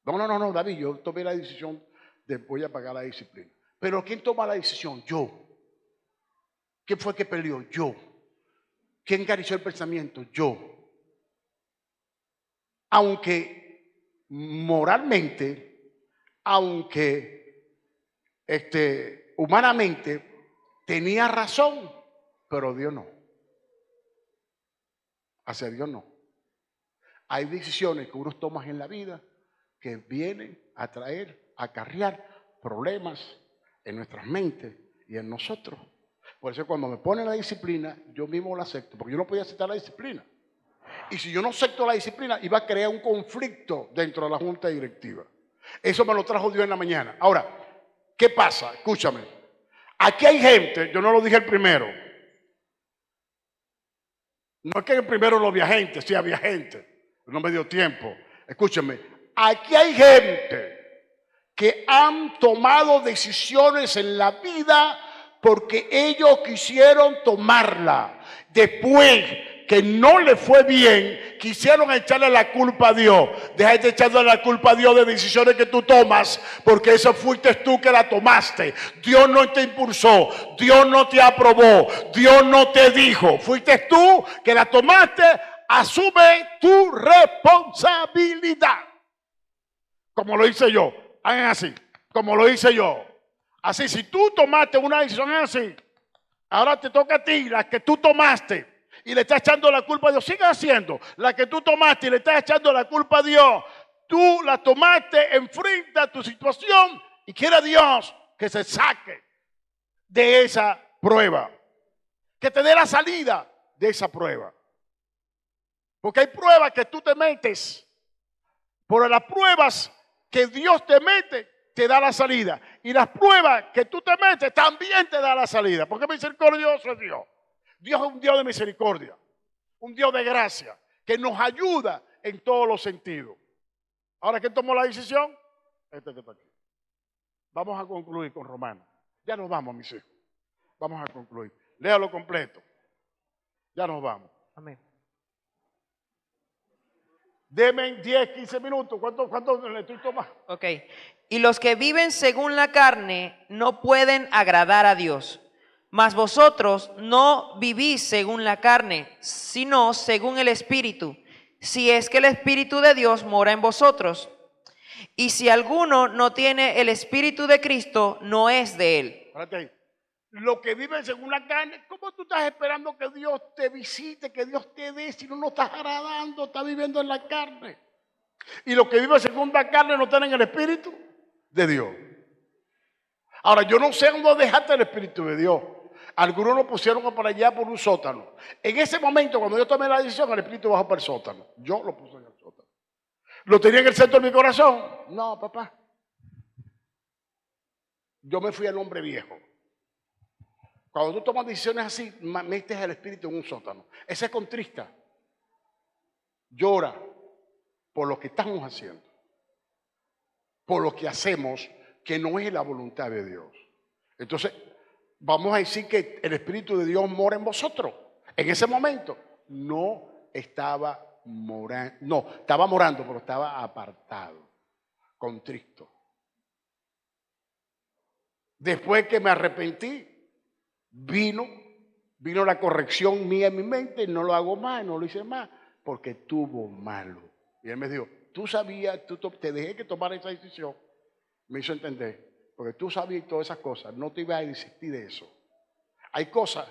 No, David, yo tomé la decisión de voy a pagar la disciplina. Pero ¿quién toma la decisión? Yo. ¿Quién fue que peleó? Yo. ¿Quién acarició el pensamiento? Yo. Aunque moralmente, aunque humanamente tenía razón, pero Dios no. Hacia Dios no. Hay decisiones que uno toma en la vida que vienen a traer, a acarrear problemas en nuestras mentes y en nosotros. Por eso cuando me ponen la disciplina, yo mismo la acepto, porque yo no podía aceptar la disciplina. Y si yo no acepto la disciplina, iba a crear un conflicto dentro de la junta directiva. Eso me lo trajo Dios en la mañana. Ahora, ¿qué pasa? Escúchame. Aquí hay gente, yo no lo dije el primero. No es que el primero lo había gente, sí había gente. No me dio tiempo. Escúchame. Aquí hay gente que han tomado decisiones en la vida porque ellos quisieron tomarla. Después que no le fue bien, quisieron echarle la culpa a Dios. Deja de echarle la culpa a Dios de decisiones que tú tomas, porque eso fuiste tú que la tomaste. Dios no te impulsó, Dios no te aprobó, Dios no te dijo. Fuiste tú que la tomaste asume tu responsabilidad. Como lo hice yo. Hagan así. Como lo hice yo. Así, si tú tomaste una decisión así, ahora te toca a ti, la que tú tomaste, y le estás echando la culpa a Dios. Sigue haciendo la que tú tomaste y le estás echando la culpa a Dios. Tú la tomaste, enfrenta tu situación y quiere Dios que se saque de esa prueba. Que te dé la salida de esa prueba. Porque hay pruebas que tú te metes, pero las pruebas que Dios te mete, te da la salida. Y las pruebas que tú te metes, también te da la salida. Porque misericordioso es Dios. Dios es un Dios de misericordia, un Dios de gracia, que nos ayuda en todos los sentidos. Ahora, ¿quién tomó la decisión? Este que está aquí. Vamos a concluir con Romanos. Ya nos vamos, mis hijos. Vamos a concluir. Léalo completo. Ya nos vamos. Amén. Deme 10, 15 minutos. ¿Cuánto le estoy tomando? Ok. Y los que viven según la carne no pueden agradar a Dios. Mas vosotros no vivís según la carne, sino según el Espíritu, si es que el Espíritu de Dios mora en vosotros. Y si alguno no tiene el Espíritu de Cristo, no es de él. Espérate ahí. Lo que viven según la carne, ¿cómo tú estás esperando que Dios te visite, que Dios te dé, si no estás agradando, estás viviendo en la carne? Y los que viven según la carne no tienen el Espíritu de Dios. Ahora, yo no sé dónde dejaste el Espíritu de Dios. Algunos lo pusieron para allá por un sótano. En ese momento, cuando yo tomé la decisión, el Espíritu bajó para el sótano. Yo lo puse en el sótano. ¿Lo tenía en el centro de mi corazón? No, papá. Yo me fui al hombre viejo. Cuando tú tomas decisiones así, metes el Espíritu en un sótano. Ese contrista. Llora por lo que estamos haciendo. Por lo que hacemos que no es la voluntad de Dios. Entonces, vamos a decir que el Espíritu de Dios mora en vosotros. En ese momento no estaba morando. No, estaba morando, pero estaba apartado, contrito. Después que me arrepentí, vino la corrección mía en mi mente, no lo hago más, no lo hice más, porque estuvo malo. Y él me dijo, tú sabías, te dejé que tomara esa decisión. Me hizo entender, porque tú sabías todas esas cosas, no te ibas a desistir de eso. Hay cosas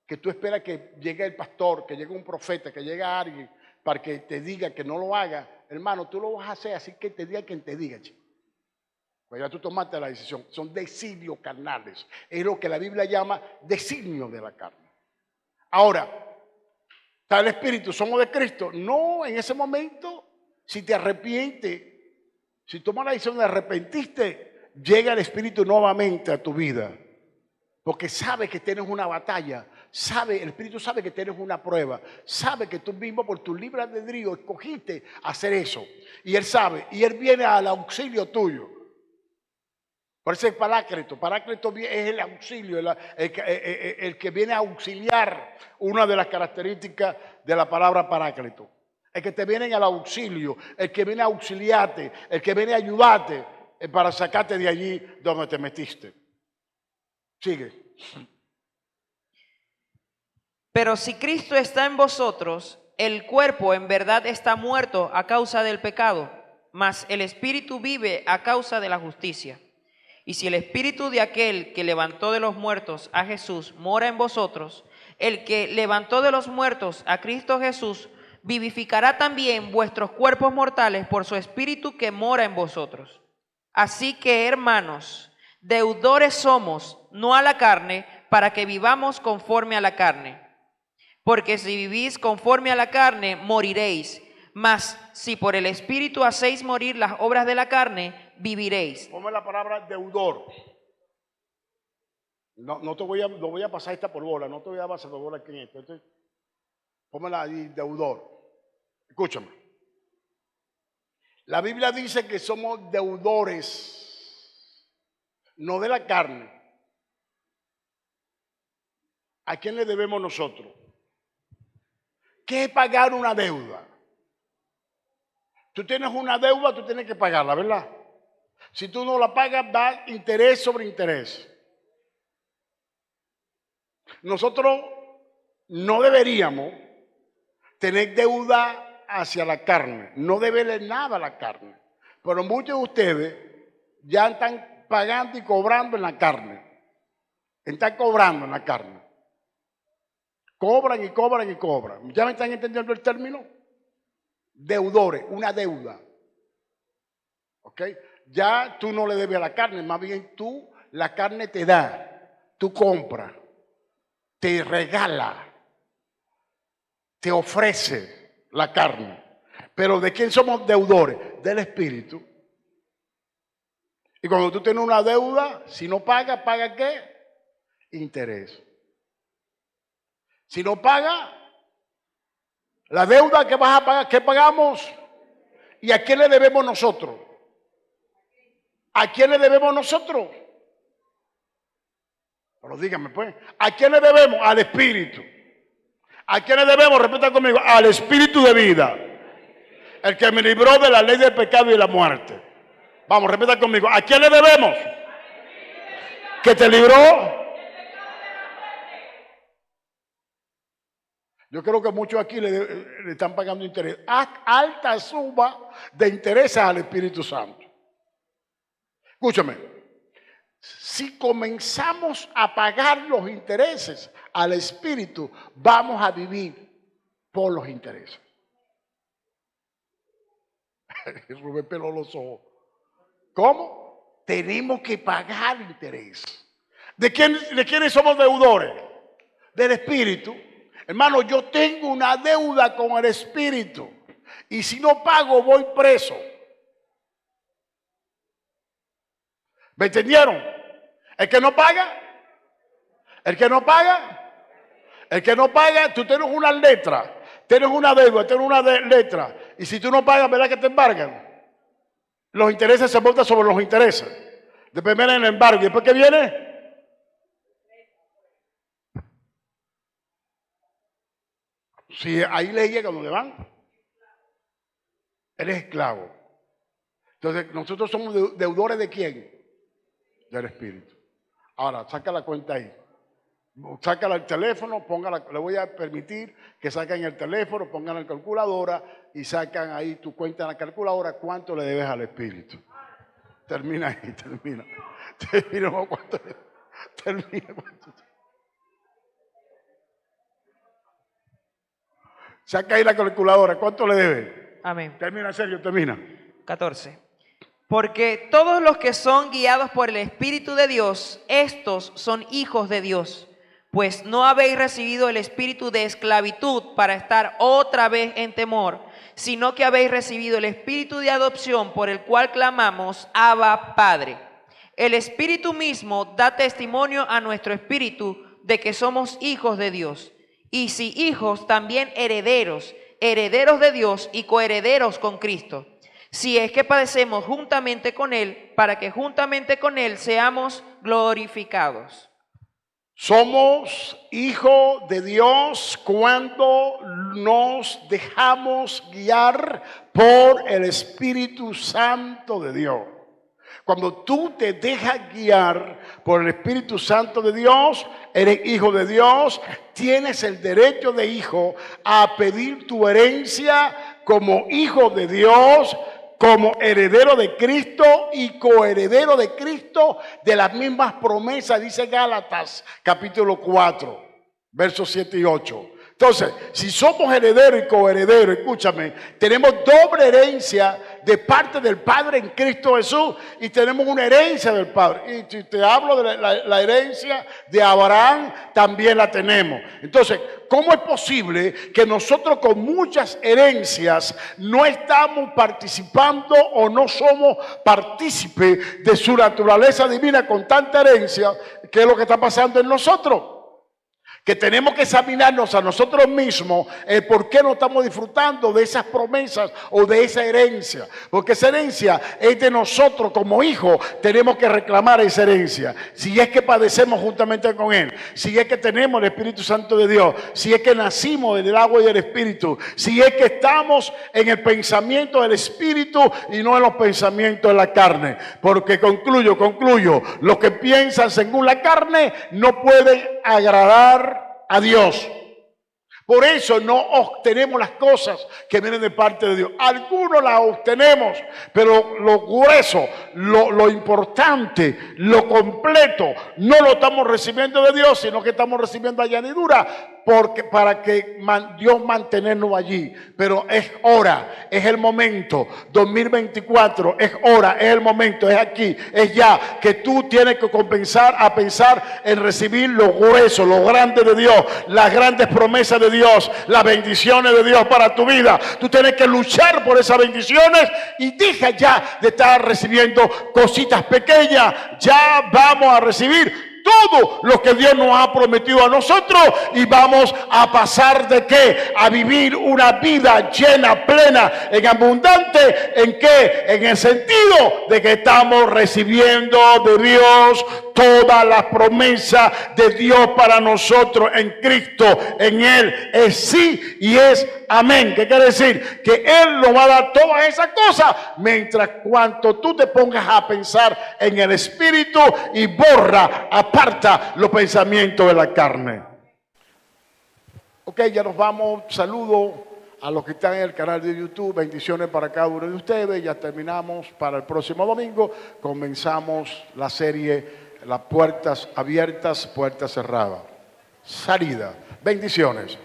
que tú esperas que llegue el pastor, que llegue un profeta, que llegue alguien para que te diga que no lo haga. Hermano, tú lo vas a hacer, así que te diga quien te diga, chico. Pues ya tú tomaste la decisión. Son designios carnales. Es lo que la Biblia llama designio de la carne. Ahora, ¿está el Espíritu? ¿Somos de Cristo? No, en ese momento, si te arrepientes, si tomas la decisión de arrepentiste, llega el Espíritu nuevamente a tu vida. Porque sabe que tienes una batalla. El Espíritu sabe que tienes una prueba. Sabe que tú mismo por tu libre albedrío escogiste hacer eso. Y Él sabe. Y Él viene al auxilio tuyo. Por eso es Paráclito. Paráclito es el auxilio, el que viene a auxiliar. Una de las características de la palabra Paráclito. El que te viene al auxilio, el que viene a auxiliarte, el que viene a ayudarte para sacarte de allí donde te metiste. Sigue. Pero si Cristo está en vosotros, el cuerpo en verdad está muerto a causa del pecado, mas el Espíritu vive a causa de la justicia. Y si el Espíritu de aquel que levantó de los muertos a Jesús mora en vosotros, el que levantó de los muertos a Cristo Jesús vivificará también vuestros cuerpos mortales por su Espíritu que mora en vosotros. Así que, hermanos, deudores somos, no a la carne, para que vivamos conforme a la carne. Porque si vivís conforme a la carne, moriréis. Mas si por el Espíritu hacéis morir las obras de la carne, viviréis. Ponme la palabra deudor. No voy a pasar esta por bola, no te voy a pasar por bola aquí en esto. Entonces, pónmela ahí, deudor. Escúchame. La Biblia dice que somos deudores, no de la carne. ¿A quién le debemos nosotros? ¿Qué es pagar una deuda? Tú tienes una deuda, tú tienes que pagarla, ¿verdad? Si tú no la pagas, va interés sobre interés. Nosotros no deberíamos tener deuda hacia la carne, no deberle nada a la carne. Pero muchos de ustedes ya están pagando y cobrando en la carne. Están cobrando en la carne. Cobran y cobran y cobran. ¿Ya me están entendiendo el término? Deudores, una deuda. ¿Ok? Ya tú no le debes a la carne, más bien tú, la carne te da, tú compras, te regala, te ofrece la carne. Pero ¿de quién somos deudores? Del Espíritu. Y cuando tú tienes una deuda, si no pagas, ¿paga qué? Interés. Si no paga, la deuda que vas a pagar, ¿qué pagamos? ¿Y a quién le debemos nosotros? ¿A quién le debemos nosotros? Pero dígame pues, ¿a quién le debemos? Al Espíritu. ¿A quién le debemos? Repita conmigo, al Espíritu de vida. El que me libró de la ley del pecado y de la muerte. Vamos, repita conmigo, ¿a quién le debemos? Que te libró. Yo creo que muchos aquí le están pagando interés. Alta suma de intereses al Espíritu Santo. Escúchame, si comenzamos a pagar los intereses al Espíritu, vamos a vivir por los intereses. Rubén peló los ojos. ¿Cómo? Tenemos que pagar interés. ¿De quiénes somos deudores? Del Espíritu. Hermano, yo tengo una deuda con el Espíritu. Y si no pago, voy preso. ¿Me entendieron? El que no paga, tú tienes una letra, tienes una deuda, tienes una letra. Y si tú no pagas, ¿verdad que te embargan? Los intereses se montan sobre los intereses. Después viene el embargo. ¿Y después qué viene? Si ahí le llega donde van, eres esclavo. Entonces, nosotros somos deudores ¿de quién? Del Espíritu. Ahora, saca la cuenta ahí. Sácala el teléfono, póngala, le voy a permitir que saquen el teléfono, pongan la calculadora y sacan ahí tu cuenta en la calculadora, cuánto le debes al Espíritu. Termina ahí, termina. Termina cuánto. Saca ahí la calculadora, ¿cuánto le debe? Amén. Termina, Sergio, termina. 14. Porque todos los que son guiados por el Espíritu de Dios, estos son hijos de Dios. Pues no habéis recibido el espíritu de esclavitud para estar otra vez en temor, sino que habéis recibido el espíritu de adopción por el cual clamamos, Abba, Padre. El Espíritu mismo da testimonio a nuestro espíritu de que somos hijos de Dios. Y si hijos, también herederos, herederos de Dios y coherederos con Cristo. Si es que padecemos juntamente con Él, para que juntamente con Él seamos glorificados. Somos hijos de Dios cuando nos dejamos guiar por el Espíritu Santo de Dios. Cuando tú te dejas guiar por el Espíritu Santo de Dios, eres hijo de Dios, tienes el derecho de hijo a pedir tu herencia como hijo de Dios, como heredero de Cristo y coheredero de Cristo de las mismas promesas, dice Gálatas capítulo 4, versos 7 y 8. Entonces, si somos herederos y coherederos, escúchame, tenemos doble herencia de parte del Padre en Cristo Jesús y tenemos una herencia del Padre. Y si te hablo de la herencia de Abraham, también la tenemos. Entonces, ¿cómo es posible que nosotros con muchas herencias no estamos participando o no somos partícipes de su naturaleza divina con tanta herencia? ¿Qué es lo que está pasando en nosotros? Que tenemos que examinarnos a nosotros mismos el por qué no estamos disfrutando de esas promesas o de esa herencia. Porque esa herencia es de nosotros como hijos, tenemos que reclamar esa herencia. Si es que padecemos juntamente con Él, si es que tenemos el Espíritu Santo de Dios, si es que nacimos del agua y del Espíritu, si es que estamos en el pensamiento del Espíritu y no en los pensamientos de la carne. Porque concluyo, los que piensan según la carne no pueden agradar a Dios. Por eso no obtenemos las cosas que vienen de parte de Dios. Algunos las obtenemos, pero lo grueso, lo importante, lo completo, no lo estamos recibiendo de Dios, sino que estamos recibiendo añadidura para que Dios mantenernos allí. Pero es hora, es el momento, 2024, es hora, es el momento, es aquí, es ya, que tú tienes que comenzar a pensar en recibir lo grueso, lo grande de Dios, las grandes promesas de Dios, las bendiciones de Dios para tu vida. Tú tienes que luchar por esas bendiciones y deja ya de estar recibiendo cositas pequeñas. Ya vamos a recibir todo lo que Dios nos ha prometido a nosotros y vamos a pasar de qué, a vivir una vida llena, plena, en abundante. ¿En qué? En el sentido de que estamos recibiendo de Dios todas las promesas de Dios para nosotros en Cristo. En Él es sí y es amén. ¿Qué quiere decir? Que Él nos va a dar todas esas cosas mientras cuanto tú te pongas a pensar en el Espíritu y aparta los pensamientos de la carne. Ok, ya nos vamos. Saludo a los que están en el canal de YouTube. Bendiciones para cada uno de ustedes. Ya terminamos. Para el próximo domingo comenzamos la serie Las puertas abiertas, puertas cerradas. Salida. Bendiciones.